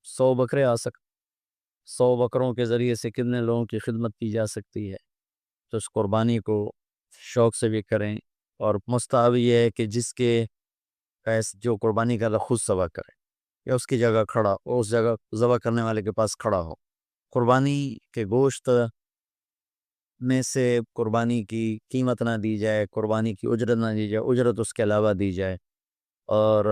100 بکرے آ سکتے، 100 بکروں کے ذریعے سے کتنے لوگوں کی خدمت کی جا سکتی ہے. تو اس قربانی کو شوق سے بھی کریں، اور مستحب یہ ہے کہ جس کے جو قربانی کا خود ذبح کرے یا اس کی جگہ کھڑا، اس جگہ ذبح کرنے والے کے پاس کھڑا ہو. قربانی کے گوشت میں سے قربانی کی قیمت نہ دی جائے، قربانی کی اجرت نہ دی جائے، اجرت اس کے علاوہ دی جائے، اور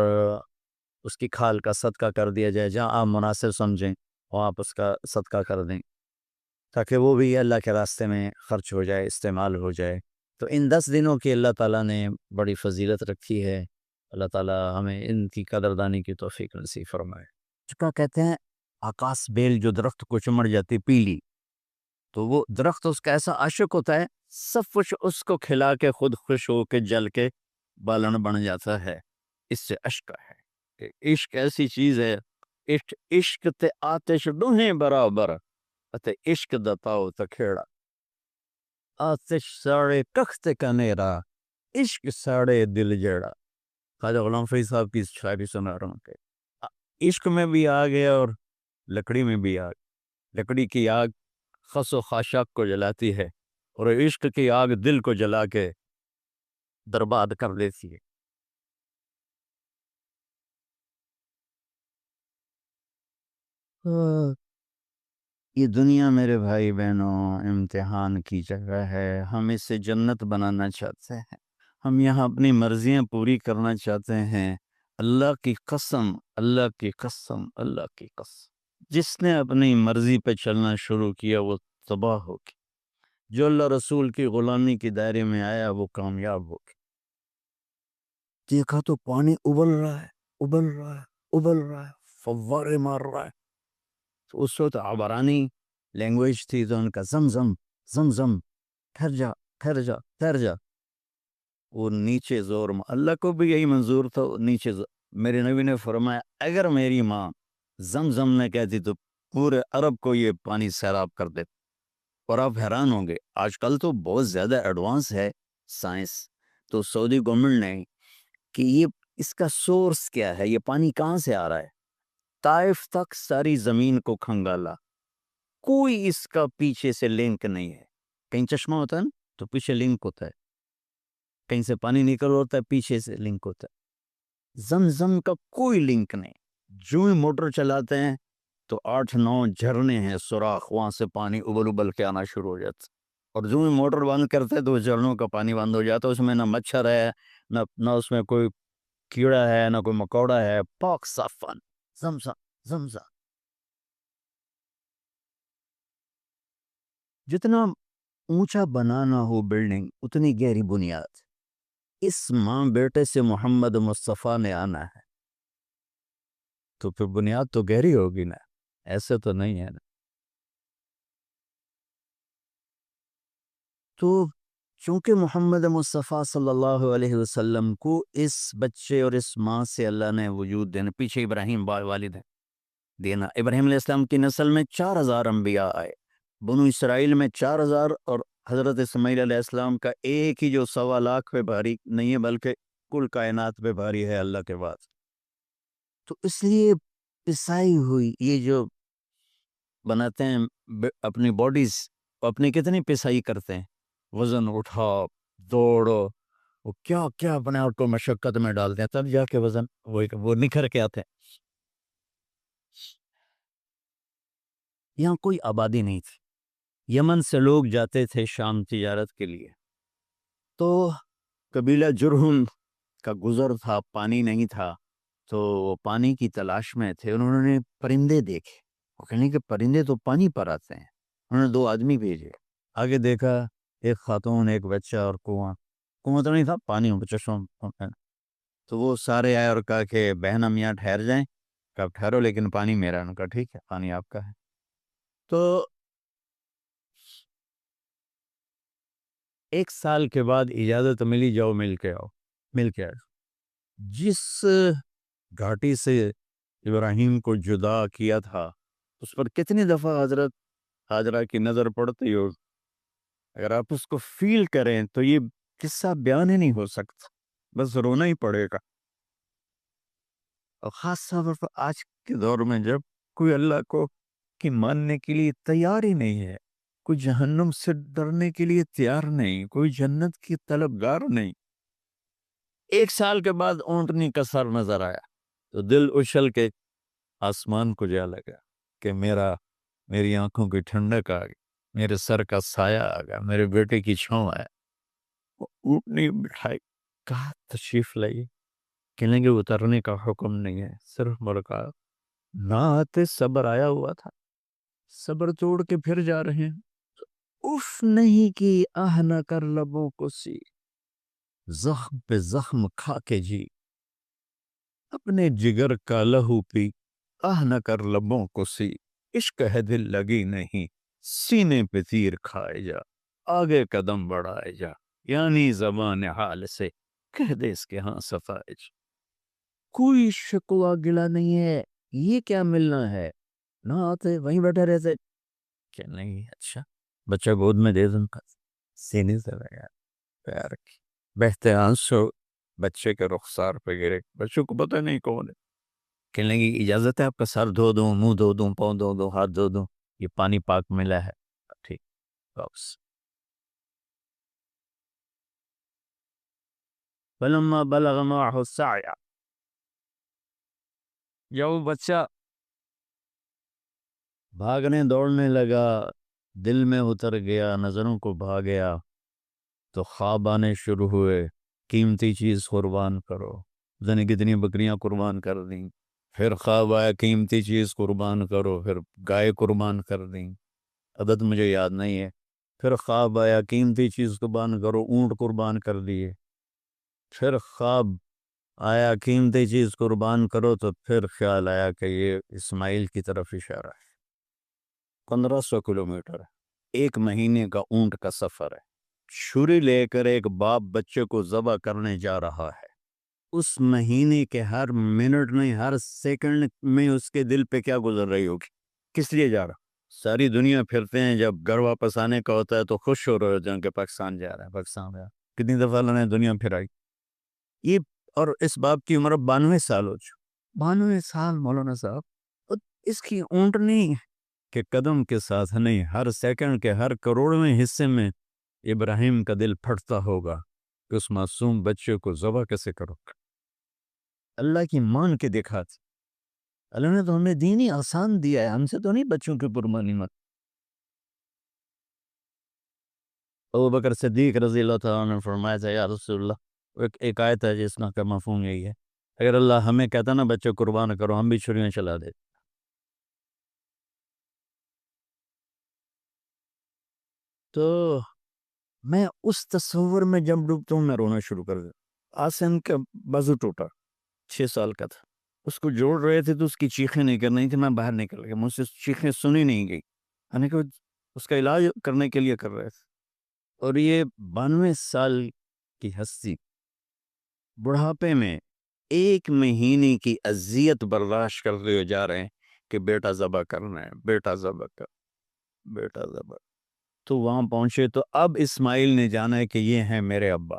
اس کی کھال کا صدقہ کر دیا جائے. جہاں آپ مناسب سمجھیں وہاں آپ اس کا صدقہ کر دیں تاکہ وہ بھی اللہ کے راستے میں خرچ ہو جائے، استعمال ہو جائے. تو ان 10 دنوں کی اللہ تعالیٰ نے بڑی فضیلت رکھی ہے. اللہ تعالیٰ ہمیں ان کی قدردانی کی توفیق نصیب فرمائے. چکا کہتے ہیں آکاش بیل جو درخت کو چمڑ جاتی پیلی، تو وہ درخت اس کا ایسا عاشق ہوتا ہے، سب کچھ اس کو کھلا کے خود خوش ہو کے جل کے بالن بن جاتا ہے. اس سے عشق ہے کہ عشق ایسی چیز ہے، عشق تے آتش دوہیں برابر اتے عشق دتاؤ تکھیڑا، آتش ساڑے کخت کنیرا، عشق ساڑے دل جیڑا. خواجہ غلام فرید صاحب کی شاعری سنا رہا ہوں کہ عشق میں بھی آگ ہے اور لکڑی میں بھی آگ. لکڑی کی آگ خس و خاشاک کو جلاتی ہے اور عشق کی آگ دل کو جلا کے برباد کر دیتی ہے. یہ دنیا میرے بھائی بہنوں امتحان کی جگہ ہے. ہم اسے جنت بنانا چاہتے ہیں، ہم یہاں اپنی مرضیاں پوری کرنا چاہتے ہیں. اللہ کی قسم، اللہ کی قسم، اللہ کی قسم، جس نے اپنی مرضی پہ چلنا شروع کیا وہ تباہ ہو گیا. جو اللہ رسول کی غلامی کے دائرے میں آیا وہ کامیاب ہو گیا. دیکھا تو پانی ابل رہا ہے، ابل رہا ہے، ابل رہا ہے، فوارے مار رہا ہے. تو اس وقت عبرانی لینگویج تھی تو ان کا زمزم زمزم، ٹھہر جا ٹھہر جا ٹھہر جا. وہ نیچے زور اللہ کو بھی یہی منظور تھا، نیچے میرے نبی نے فرمایا اگر میری ماں زمزم نے کہتی تو پورے عرب کو یہ پانی سیراب کر دیتا. اور آپ حیران ہوں گے، آج کل تو بہت زیادہ ایڈوانس ہے سائنس. تو سعودی گورنمنٹ نے کہ یہ اس کا سورس کیا ہے، یہ پانی کہاں سے آ رہا ہے، طائف تک ساری زمین کو کھنگالا، کوئی اس کا پیچھے سے لنک نہیں ہے. کہیں چشمہ ہوتا ہے نا تو پیچھے لنک ہوتا ہے، کہیں سے پانی نکل ہوتا ہے پیچھے سے لنک ہوتا ہے. زمزم کا کوئی لنک نہیں. جو ہی موٹر چلاتے ہیں تو 8-9 جھرنے ہیں سوراخ، وہاں سے پانی ابل ابل کے آنا شروع ہو جاتا. اور جو ہی موٹر بند کرتے ہیں تو جھرنوں کا پانی بند ہو جاتا. اس میں نہ مچھر ہے، نہ اس میں کوئی کیڑا ہے، نہ کوئی مکوڑا ہے، پاک صاف پانی. زمزم زمزم. جتنا اونچا بنانا ہو بلڈنگ اتنی گہری بنیاد. اس ماں بیٹے سے محمد مصطفیٰ نے آنا ہے تو پھر بنیاد تو گہری ہوگی نا، ایسے تو نہیں ہے نا. تو چونکہ محمد مصطفیٰ صلی اللہ علیہ وسلم کو اس بچے اور اس ماں سے اللہ نے وجود دینا، پیچھے ابراہیم والد ہے دینا. ابراہیم علیہ السلام کی نسل میں 4,000 انبیاء آئے، بنو اسرائیل میں 4,000، اور حضرت اسماعیل علیہ السلام کا ایک ہی جو 1.25 لاکھ پہ بھاری نہیں ہے بلکہ کل کائنات پہ بھاری ہے اللہ کے بعد. تو اس لیے پسائی ہوئی یہ جو بناتے ہیں اپنی باڈیز، اپنی کتنی پسائی کرتے ہیں، وزن اٹھا دوڑو، وہ کیا کیا اپنے آپ کو مشقت میں ڈالتے ہیں، تب جا کے وزن وہ نکھر کے آتے ہیں. یہاں کوئی آبادی نہیں تھی، یمن سے لوگ جاتے تھے شام تجارت کے لیے. تو قبیلہ جرہم کا گزر تھا، پانی نہیں تھا، تو وہ پانی کی تلاش میں تھے. انہوں نے پرندے دیکھے وہ کہنے کہ پرندے تو پانی پر آتے ہیں. انہوں نے 2 آدمی بھیجے. آگے دیکھا ایک خاتون ایک بچہ اور کنواں تو نہیں تھا, پانی چشم. تو وہ سارے آئے اور کہا کہ بہن ہم یہاں ٹھہر جائیں. کہا ٹھہرو لیکن پانی میرا. انہوں نے کہا ٹھیک ہے پانی آپ کا ہے. تو 1 سال کے بعد اجازت ملی, جاؤ مل کے آؤ. جس گھاٹی سے ابراہیم کو جدا کیا تھا اس پر کتنی دفعہ حضرت حاجرہ کی نظر پڑتی ہو. اگر آپ اس کو فیل کریں تو یہ قصہ بیان ہی نہیں ہو سکتا, بس رونا ہی پڑے گا. اور خاص طور پر آج کے دور میں جب کوئی اللہ کو کی ماننے کے لیے تیار ہی نہیں ہے, کوئی جہنم سے ڈرنے کے لیے تیار نہیں, کوئی جنت کی طلبگار نہیں. 1 سال کے بعد اونٹنی کا سر نظر آیا تو دل اچھل کے آسمان کو جا لگا کہ میری آنکھوں کی ٹھنڈک آ گئی, میرے سر کا سایہ آ گیا, میرے بیٹے کی چھاؤں آیا. وہ اونٹنی بٹھائی, کہاں تشریف لائی. کہنے گے اترنے کا حکم نہیں ہے, صرف ملکہ نہ آتے صبر آیا ہوا تھا, صبر توڑ کے پھر جا رہے ہیں. اف نہیں کی آہ نہ کر لبوں کو سی, زخم پہ زخم کھا کے جی, اپنے جگر کا لہو پی آہ نہ کر لبوں کو سی. عشق ہے دل لگی نہیں, سینے پہ تیر کھائے جا, آگے قدم بڑھائے جا, یعنی زبان حال سے کہہ دے اس کے ہاں صفائے جا. کوئی شکوہ گلا نہیں ہے, یہ کیا ملنا ہے, نہ آتے وہیں بیٹھے رہتے. کہ نہیں اچھا بچہ گود میں دے دوں, سینے سے لگا پیار کی بہتے آنسو بچے کے رخسار پہ گرے. بچوں کو پتہ نہیں کون ہے. کہنے لگی اجازت ہے آپ کا سر دھو دوں, منہ دھو دوں, پاؤں دھو دوں, ہاتھ دھو دوں, یہ پانی پاک ملا ہے. ٹھیک واپس. فلما بلغ معه السعي, جب بچہ بھاگنے دوڑنے لگا, دل میں اتر گیا, نظروں کو بھا گیا, تو خواب آنے شروع ہوئے. قیمتی چیز قربان کرو, جانے کتنی بکریاں قربان کر دیں. پھر خواب آیا قیمتی چیز قربان کرو, پھر گائے قربان کر دیں, عدد مجھے یاد نہیں ہے. پھر خواب آیا قیمتی چیز قربان کرو, اونٹ قربان کر دیے. پھر خواب آیا قیمتی چیز قربان کرو, تو پھر خیال آیا کہ یہ اسماعیل کی طرف اشارہ ہے. 1500 کلومیٹر ہے, 1 مہینے کا اونٹ کا سفر ہے. چھری لے کر ایک باپ بچے کو ذبح کرنے جا رہا ہے. اس مہینے کے ہر منٹ میں, ہر سیکنڈ میں اس کے دل پہ کیا گزر رہی ہوگی, کس لیے جا رہا. ساری دنیا پھرتے ہیں, جب گھر واپس آنے کا ہوتا ہے تو خوش ہو رہے ہوتے ہیں کہ پاکستان جا رہا ہے, پاکستان جا. کتنی دفعہ اللہ نے دنیا پھرائی. یہ اور اس باپ کی عمر 92 سال ہو چکی. 92 سال مولانا صاحب. اور اس کی اونٹنی کے قدم کے ساتھ نہیں, ہر سیکنڈ کے ہر کروڑویں حصے میں ابراہیم کا دل پھٹتا ہوگا کہ اس معصوم بچے کو ذبح کیسے کرو. اللہ کی مان کے دکھا تھی. اللہ نے تو ہمیں دین ہی آسان دیا ہے, ہم سے تو نہیں بچوں کی قربانی مت. ابو بکر صدیق رضی اللہ تعالیٰ عنہ نے فرمایا تھا, یا رسول اللہ, ایک آیت ہے جس کا مفہوم یہی ہے, اگر اللہ ہمیں کہتا نا بچے قربان کرو, ہم بھی چھریاں چلا دیتے. تو میں اس تصور میں جب ڈوبتا ہوں میں رونا شروع کر دیتا. آسن کا بازو ٹوٹا, 6 سال کا تھا. اس کو جوڑ رہے تھے تو اس کی چیخیں نہیں کر رہی تھی, میں باہر نکل گیا, مجھ سے چیخیں سنی نہیں گئی. یعنی کہ اس کا علاج کرنے کے لیے کر رہے تھے. اور یہ 92 سال کی ہستی بڑھاپے میں 1 مہینے کی اذیت برداشت کرتے ہوئے جا رہے ہیں کہ بیٹا ذبح کرنا ہے, بیٹا ذبح کر, بیٹا ذبح. تو وہاں پہنچے تو اب اسماعیل نے جانا ہے کہ یہ ہیں میرے ابا.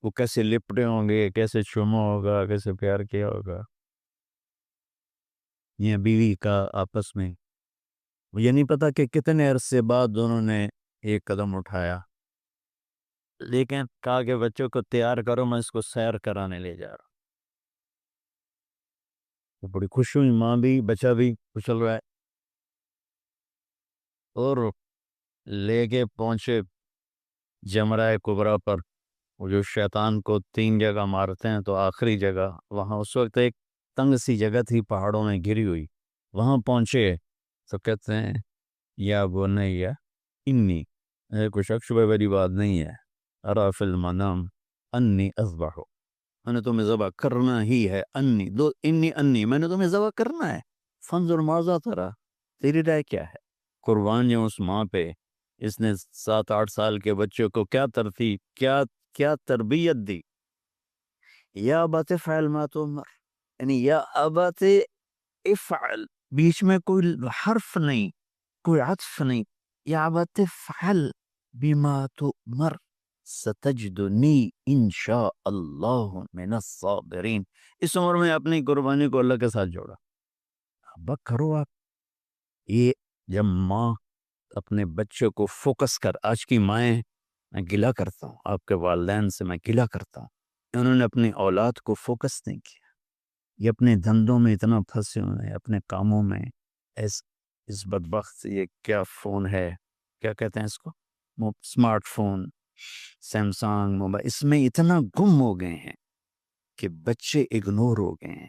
وہ کیسے لپٹے ہوں گے, کیسے چوما ہوگا, کیسے پیار کیا ہوگا. یہ بیوی کا آپس میں مجھے نہیں پتا کہ کتنے عرصے بعد دونوں نے ایک قدم اٹھایا, لیکن کہا کہ بچوں کو تیار کرو, میں اس کو سیر کرانے لے جا رہا. وہ بڑی خوش ہوئی, ماں بھی بچہ بھی اچھل رہا ہے. اور لے کے پہنچے جمرہ کبریٰ پر, وہ جو شیطان کو 3 جگہ مارتے ہیں, تو آخری جگہ وہاں اس وقت ایک تنگ سی جگہ تھی پہاڑوں میں گھری ہوئی, وہاں پہنچے تو کہتے ہیں یا بنیا انی، کوئی شک شبہ والی بات نہیں ہے، ارا فی المنام انی اذبح، میں نے تمہیں ذبح کرنا ہی ہے، انی میں نے تمہیں ذبح کرنا ہے، فانظر ماذا ترا، تیری رائے کیا ہے؟ قربانیاں اس ماں پہ، اس نے 7-8 سال کے بچے کو کیا ترتیب، کیا تربیت دی. یا ابت فعل ما تؤمر، یعنی یا ابت افعل، بیچ میں کوئی حرف نہیں، کوئی عطف نہیں. یا ابت فعل بما تؤمر ستجدنی انشاء اللہ من الصابرین. اس عمر میں اپنی قربانی کو اللہ کے ساتھ جوڑا. ابا کرو آپ یہ. جب ماں اپنے بچے کو فوکس کر، آج کی مائیں، میں گلہ کرتا ہوں آپ کے والدین سے، میں گلہ کرتا ہوں، انہوں نے اپنی اولاد کو فوکس نہیں کیا. یہ اپنے دھندوں میں اتنا پھنسے ہوئے ہیں، اپنے کاموں میں. اس بدبخت یہ کیا فون ہے، کیا کہتے ہیں اس کو، اسمارٹ فون، سیمسنگ موبائل، اس میں اتنا گم ہو گئے ہیں کہ بچے اگنور ہو گئے ہیں.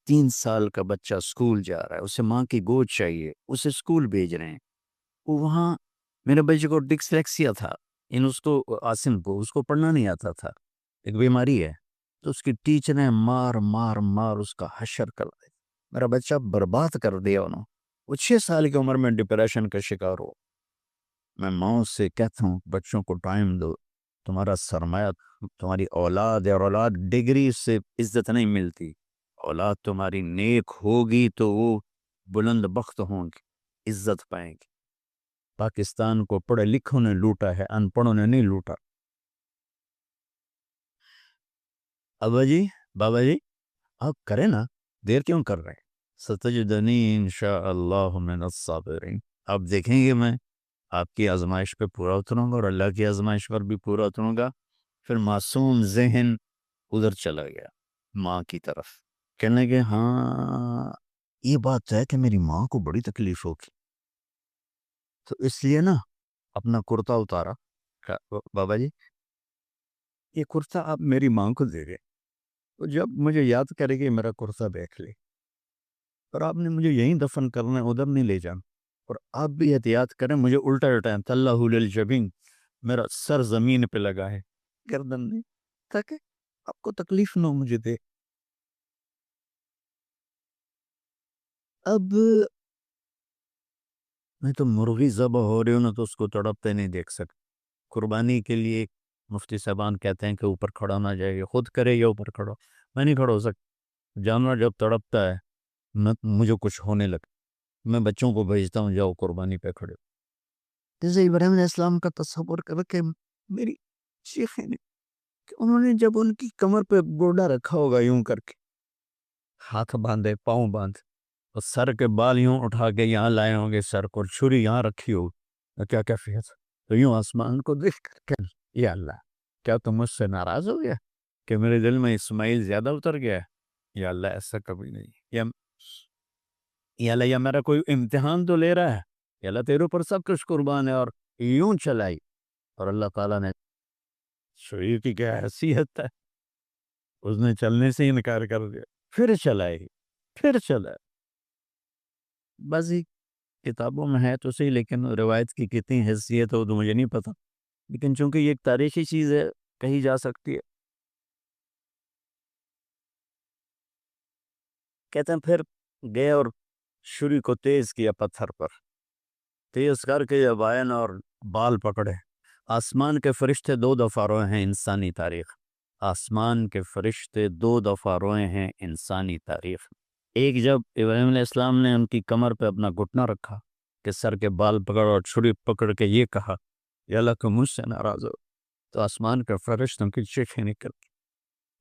3 سال کا بچہ اسکول جا رہا ہے، اسے ماں کی گود چاہیے، اسے اسکول بھیج رہے ہیں. وہاں میرے بچے کو ڈسلیکسیا تھا، اس کو عاصم کو، اس کو پڑھنا نہیں آتا تھا، ایک بیماری ہے. تو اس کی ٹیچر نے مار مار مار اس کا حشر کر دیا، میرا بچہ برباد کر دیا انہوں. وہ 6 سال کی عمر میں ڈپریشن کا شکار ہو. میں ماں سے کہتا ہوں بچوں کو ٹائم دو، تمہارا سرمایہ تمہاری اولاد ہے، اور اولاد ڈگری سے عزت نہیں ملتی. اولاد تمہاری نیک ہوگی تو وہ بلند بخت ہوں گی، عزت پائیں گی. پاکستان کو پڑھے لکھوں نے لوٹا ہے، ان پڑھوں نے نہیں لوٹا. ابا جی، بابا جی، آپ کریں نا، دیر کیوں کر رہے ہیں؟ ستجدنی انشاءاللہ من الصابرین. آپ دیکھیں گے میں آپ کی آزمائش پہ پورا اتروں گا، اور اللہ کی آزمائش پر بھی پورا اتروں گا. پھر معصوم ذہن ادھر چلا گیا ماں کی طرف، کہنے لگے ہاں یہ بات ہے کہ میری ماں کو بڑی تکلیف ہوگی، تو اس لیے نا اپنا کرتا اتارا. بابا جی یہ کرتا آپ میری ماں کو دے گئے، تو جب مجھے یاد کرے گی میرا کرتا دیکھ لے، اور آپ نے مجھے یہیں دفن کرنا ہے، ادھر نہیں لے جانا. اور آپ بھی احتیاط کریں، مجھے الٹا الٹائیں، تَلَّهُ لِلْجَبِينِ، میرا سر زمین پہ لگا ہے، گردن نہیں، تاکہ آپ کو تکلیف نہ ہو مجھے دے. اب میں تو مرغی ذبح ہو رہی ہوں نا، تو اس کو تڑپتے نہیں دیکھ سکتا. قربانی کے لیے مفتی صاحبان کہتے ہیں کہ اوپر کھڑا نہ جائے گا، خود کرے یا اوپر کھڑا. میں نہیں کھڑا ہو سکتا. جانور جب تڑپتا ہے مجھے کچھ ہونے لگتا، میں بچوں کو بھیجتا ہوں جاؤ قربانی پہ کھڑے. جیسے ابراہیم علیہ السلام کا تصور کر کے میری شیخیں نے کہ انہوں نے جب ان کی کمر پہ گوڈا رکھا ہوگا یوں کر کے، ہاتھ باندھے، پاؤں باندھے، اور سر کے بال یوں اٹھا کے یہاں لائے ہوں گے، سر کو چھری یہاں رکھی ہو، کیا کیفیت. تو یوں آسمان کو دیکھ کر کہ یا اللہ کیا تم مجھ سے ناراض ہو گیا کہ میرے دل میں اسماعیل زیادہ اتر گیا ہے؟ یا اللہ ایسا کبھی نہیں. یا اللہ، یا میرا کوئی امتحان تو لے رہا ہے؟ یا اللہ تیرے اوپر سب کچھ قربان ہے. اور یوں چلائی، اور اللہ تعالیٰ نے شعیب کی کیا حیثیت ہے، اس نے چلنے سے انکار کر دیا، پھر چلائی، پھر چلا. بعضی کتابوں میں ہے تو صحیح، لیکن روایت کی کتنی حیثیت ہو تو مجھے نہیں پتا، لیکن چونکہ یہ ایک تاریخی چیز ہے کہی جا سکتی ہے. کہتے ہیں پھر گئے اور چھری کو تیز کیا پتھر پر، تیز کر کے جب آئے نا اور بال پکڑے. آسمان کے فرشتے 2 دفعہ روئے ہیں انسانی تاریخ. آسمان کے فرشتے 2 دفعہ روئے ہیں انسانی تاریخ. ایک جب ابراہیم علیہ السلام نے ان کی کمر پہ اپنا گھٹنا رکھا کہ سر کے بال پکڑ، اور چھری پکڑ کے یہ کہا یا اللہ کہ مجھ سے ناراض ہو، تو آسمان کے فرشتوں کی چیخیں نکل.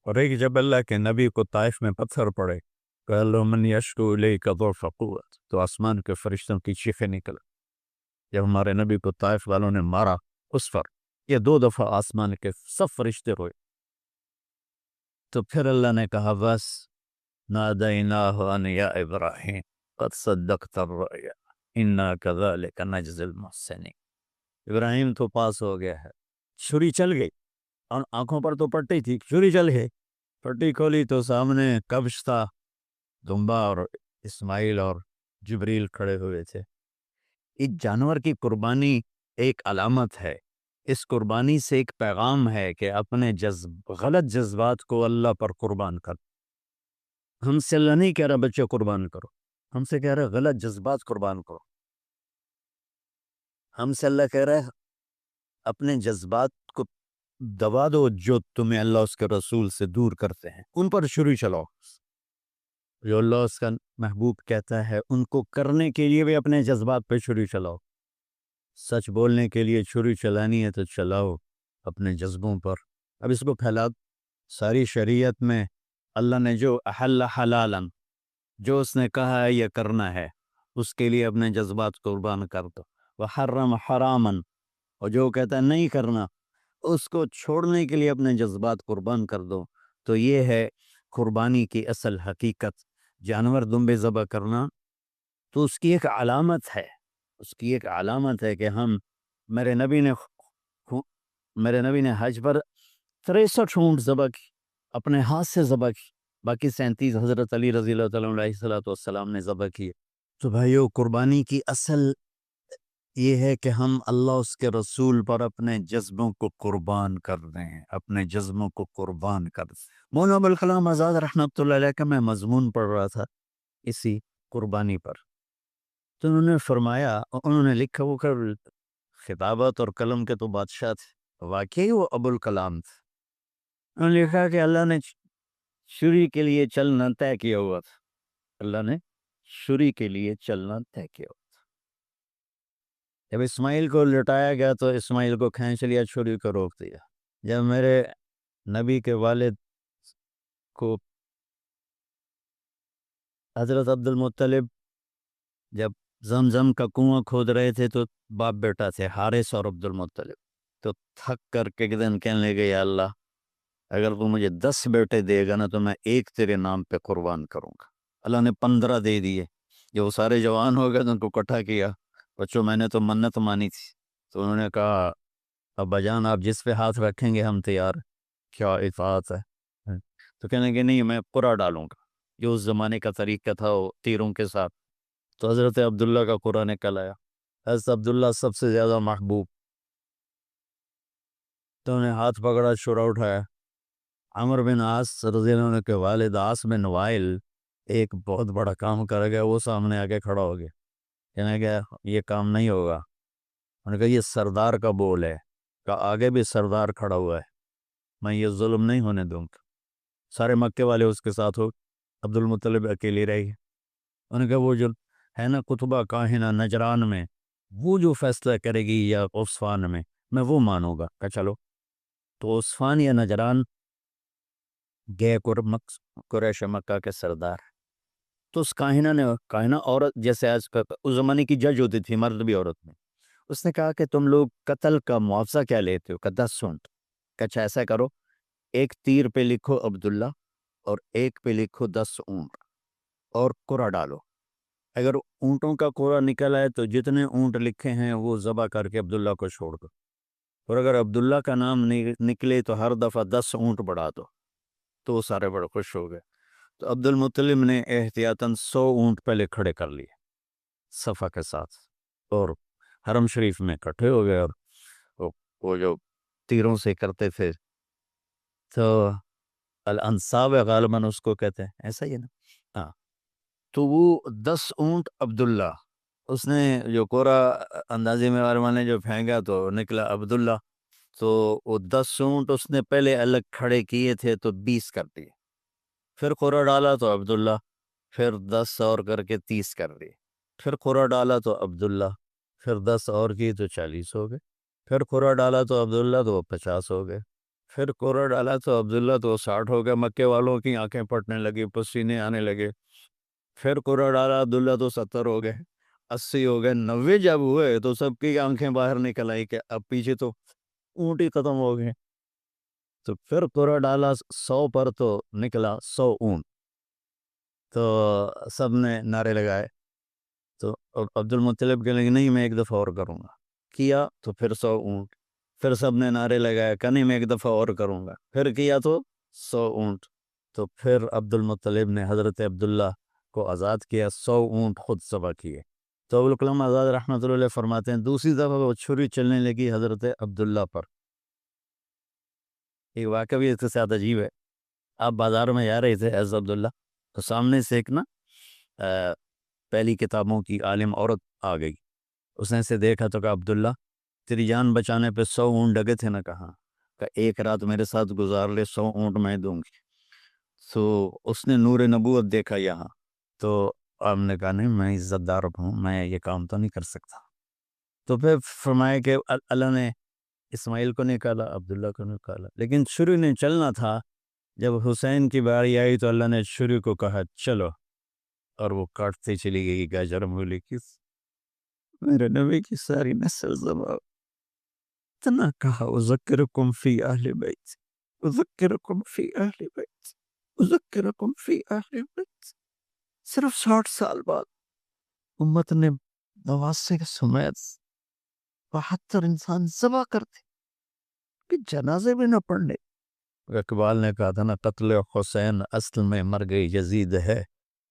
اور ایک جب اللہ کے نبی کو طائف میں پتھر پڑے کہ اللہ من یشکو الیک ضعف قوت، تو آسمان کے فرشتوں کی چیخیں نکل. جب ہمارے نبی کو طائف والوں نے مارا اس پر، یہ 2 دفعہ آسمان کے سب فرشتے روئے. تو پھر اللہ نے کہا بس، نادیناہ ان یا ابراہیم قد صدقت الرؤیا انا کذالک نجزی المحسنین. ابراہیم تو پاس ہو گیا ہے. چھری چل گئی، اور آنکھوں پر تو پٹی تھی، چھری چل گئی. پٹی کھولی تو سامنے کبش تھا، دمبا اور اسماعیل اور جبریل کھڑے ہوئے تھے. اس جانور کی قربانی ایک علامت ہے. اس قربانی سے ایک پیغام ہے کہ اپنے غلط جذبات کو اللہ پر قربان کر. ہم سے اللہ نہیں کہہ رہا بچے قربان کرو، ہم سے کہہ رہا غلط جذبات قربان کرو. ہم سے اللہ کہہ رہا ہے اپنے جذبات کو دبا دو جو تمہیں اللہ اس کے رسول سے دور کرتے ہیں، ان پر چھری چلاؤ. جو اللہ اس کا محبوب کہتا ہے ان کو کرنے کے لیے بھی اپنے جذبات پہ چھری چلاؤ. سچ بولنے کے لیے چھری چلانی ہے تو چلاؤ اپنے جذبوں پر. اب اس کو پھیلا. ساری شریعت میں اللہ نے جو احل حلالا، جو اس نے کہا ہے یہ کرنا ہے، اس کے لیے اپنے جذبات قربان کر دو. وحرم حراما، اور جو کہتا ہے نہیں کرنا، اس کو چھوڑنے کے لیے اپنے جذبات قربان کر دو. تو یہ ہے قربانی کی اصل حقیقت. جانور دمبے ذبح کرنا تو اس کی ایک علامت ہے، اس کی ایک علامت ہے کہ ہم میرے نبی نے حج پر 63 اونٹ ذبح کی، اپنے ہاتھ سے ذبح کی. باقی 37 حضرت علی رضی اللہ تعالیٰ علیہ السلام نے ذبح کیے. تو بھائیو قربانی کی اصل یہ ہے کہ ہم اللہ اس کے رسول پر اپنے جذبوں کو قربان کر رہے ہیں، اپنے جذبوں کو قربان کر. مولانا ابوالکلام آزاد رحمۃ اللہ علیہ کا میں مضمون پڑھ رہا تھا اسی قربانی پر. تو انہوں نے فرمایا، انہوں نے لکھا، وہ خطابت اور قلم کے تو بادشاہ تھے، واقعی وہ ابوالکلام تھے. انہوں نے لکھا کہ اللہ نے چھری کے لیے چلنا طے کیا ہوا تھا. اللہ نے چھری کے لیے چلنا طے کیا ہوا تھا. جب اسماعیل کو لٹایا گیا تو اسماعیل کو کھینچ لیا، چھری کو روک دیا. جب میرے نبی کے والد کو حضرت عبد المطلب جب زمزم کا کنواں کھود رہے تھے تو باپ بیٹا تھے حارث اور عبد المطلب، تو تھک کر کے ایک دن کہنے لگے یا اللہ اگر تو مجھے 10 بیٹے دے گا نا تو میں ایک تیرے نام پہ قربان کروں گا. اللہ نے 15 دے دیے. جو وہ سارے جوان ہو گئے تو ان کو اکٹھا کیا، بچوں میں نے تو منت مانی تھی. تو انہوں نے کہا ابا جان آپ جس پہ ہاتھ رکھیں گے ہم تیار. کیا اطاعت ہے. تو کہنے کہ نہیں میں قرا ڈالوں گا، جو اس زمانے کا طریقہ تھا وہ تیروں کے ساتھ. تو حضرت عبداللہ کا قرآن نکل آیا. حضرت عبداللہ سب سے زیادہ محبوب. تو انہیں ہاتھ پکڑا، چھرا اٹھایا. عمر بن عاص رضی اللہ عنہ کے والد عاص بن وائل ایک بہت بڑا کام کر گیا، وہ سامنے آگے کھڑا ہو گیا. کہنے گیا یہ کام نہیں ہوگا. انہوں نے کہا یہ سردار کا بول ہے، کہ آگے بھی سردار کھڑا ہوا ہے، میں یہ ظلم نہیں ہونے دوں گا. سارے مکے والے اس کے ساتھ ہو، عبد المطلب اکیلی رہی. انہوں نے کہا وہ جو ہے نا قطبہ کاہنہ نجران میں، وہ جو فیصلہ کرے گی یا عصفان میں وہ مانوں گا. کہ چلو. تو عصفان یا نجران گئے قریش مکہ کے سردار. تو اس کاہنہ عورت جیسے آج اس زمانے کی جج ہوتی تھی، مرد بھی عورت میں. اس نے کہا کہ تم لوگ قتل کا معاوضہ کیا لیتے ہو؟ کہ 10 اونٹ. کہ اچھا ایسا کرو، ایک تیر پہ لکھو عبداللہ اور ایک پہ لکھو 10 اونٹ اور قرعہ ڈالو. اگر اونٹوں کا قرعہ نکل آئے تو جتنے اونٹ لکھے ہیں وہ ذبح کر کے عبداللہ کو چھوڑ دو، اور اگر عبداللہ کا نام نکلے تو ہر دفعہ 10 اونٹ بڑھا دو. تو وہ سارے بڑے خوش ہو گئے. تو عبد المطلب نے احتیاطاً 100 اونٹ پہلے کھڑے کر لیے صفا کے ساتھ، اور حرم شریف میں اکٹھے ہو گئے. اور وہ جو تیروں سے کرتے تھے تو الانصاب غالباً اس کو کہتے ہیں، ایسا ہی ہے نا. ہاں. تو وہ 10 اونٹ عبداللہ، اس نے جو کوڑا اندازی میں والے نے جو پھینکا تو نکلا عبداللہ. تو وہ 10 اونٹ اس نے پہلے الگ کھڑے کیے تھے تو 20 کر دیے. پھر قرعہ ڈالا تو عبداللہ، پھر 10 اور کر کے 30 کر دیے. پھر قرعہ ڈالا تو عبداللہ، پھر 10 اور کی تو 40 ہو گئے. پھر قرعہ ڈالا تو عبداللہ تو 50 ہو گئے. پھر قرعہ ڈالا تو عبداللہ تو 60 ہو گئے. مکے والوں کی آنکھیں پھٹنے لگی، پسینے آنے لگے. پھر قرعہ ڈالا عبداللہ تو 70 ہو گئے، 80 ہو گئے، 90 جب ہوئے تو سب کی آنکھیں باہر نکل آئی کہ اب پیچھے تو اونٹ ہی ختم ہو گئے. تو پھر قرعہ ڈالا 100 پر تو نکلا 100 اونٹ. تو سب نے نعرے لگائے. تو عبد المطلب کہنے لگے نہیں میں ایک دفعہ اور کروں گا. کیا تو پھر 100 اونٹ. پھر سب نے نعرے لگائے کہ نہیں میں ایک دفعہ اور کروں گا. پھر کیا تو 100 اونٹ. تو پھر عبد المطلب نے حضرت عبداللہ کو آزاد کیا، 100 اونٹ خود ذبح کیے۔ تو ابوالکلام آزاد رحمۃ اللہ علیہ فرماتے ہیں دوسری دفعہ وہ چھری چلنے لگی حضرت عبداللہ پر۔ ایک واقعہ بھی اس کے ساتھ عجیب ہے۔ آپ بازار میں جا رہے تھے عز عبداللہ، تو سامنے سے ایک نا پہلی کتابوں کی عالم عورت آ گئی۔ اس نے اسے دیکھا تو کہا عبداللہ تیری جان بچانے پہ 100 اونٹ ڈگے تھے نا، کہا کہ ایک رات میرے ساتھ گزار لے 100 اونٹ میں دوں گی۔ تو اس نے نور نبوت دیکھا یہاں، تو آپ نے کہا نہیں میں عزت دار ہوں، میں یہ کام تو نہیں کر سکتا۔ تو پھر فرمایا کہ اللہ نے اسماعیل کو نکالا، عبداللہ کو نکالا، لیکن چھری نے چلنا تھا۔ جب حسین کی باری آئی تو اللہ نے چھری کو کہا چلو، اور وہ کاٹتے چلی گئی گاجر مولی کی۔ میرے نبی کی ساری نسل زبا اتنا کہا اذکرکم فی اہل بیت، اذکرکم فی اہل بیت، اذکرکم فی اہل بیت۔ صرف 60 سال بعد امت نے نواسے سمیت 72 انسان ذبح کرتے کہ جنازے بھی نہ پڑھنے۔ اقبال نے کہا تھا نا قتل حسین اصل میں مر گئی یزید ہے،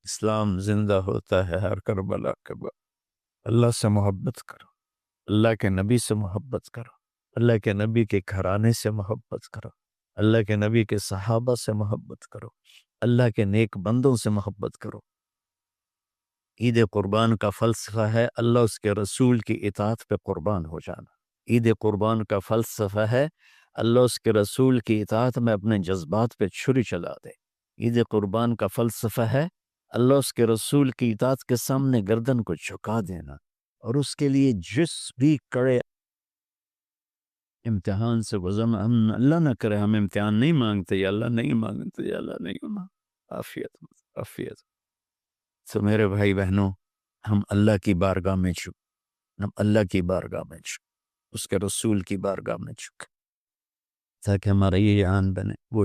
اسلام زندہ ہوتا ہے ہر کربلا کے بعد۔ اللہ سے محبت کرو، اللہ کے نبی سے محبت کرو، اللہ کے نبی کے گھرانے سے محبت کرو، اللہ کے نبی کے صحابہ سے محبت کرو، اللہ کے نیک بندوں سے محبت کرو۔ عید قربان کا فلسفہ ہے اللہ اس کے رسول کی اطاعت پہ قربان ہو جانا۔ عید قربان کا فلسفہ ہے اللہ اس کے رسول کی اطاعت میں اپنے جذبات پہ چھری چلا دے۔ عید قربان کا فلسفہ ہے اللہ اس کے رسول کی اطاعت کے سامنے گردن کو جھکا دینا، اور اس کے لیے جس بھی کڑے امتحان سے گزرنا۔ ہم اللہ نہ کرے ہم امتحان نہیں مانگتے، یا اللہ نہیں مانگتے، یا اللہ نہیں مانگتے۔ عافیت عافیت۔ تو میرے بھائی بہنوں، ہم اللہ کی بارگاہ میں ہم اللہ کی بارگاہ میں اس کے رسول کی بارگاہ میں تاکہ ہمارا یہ جان بنے وہ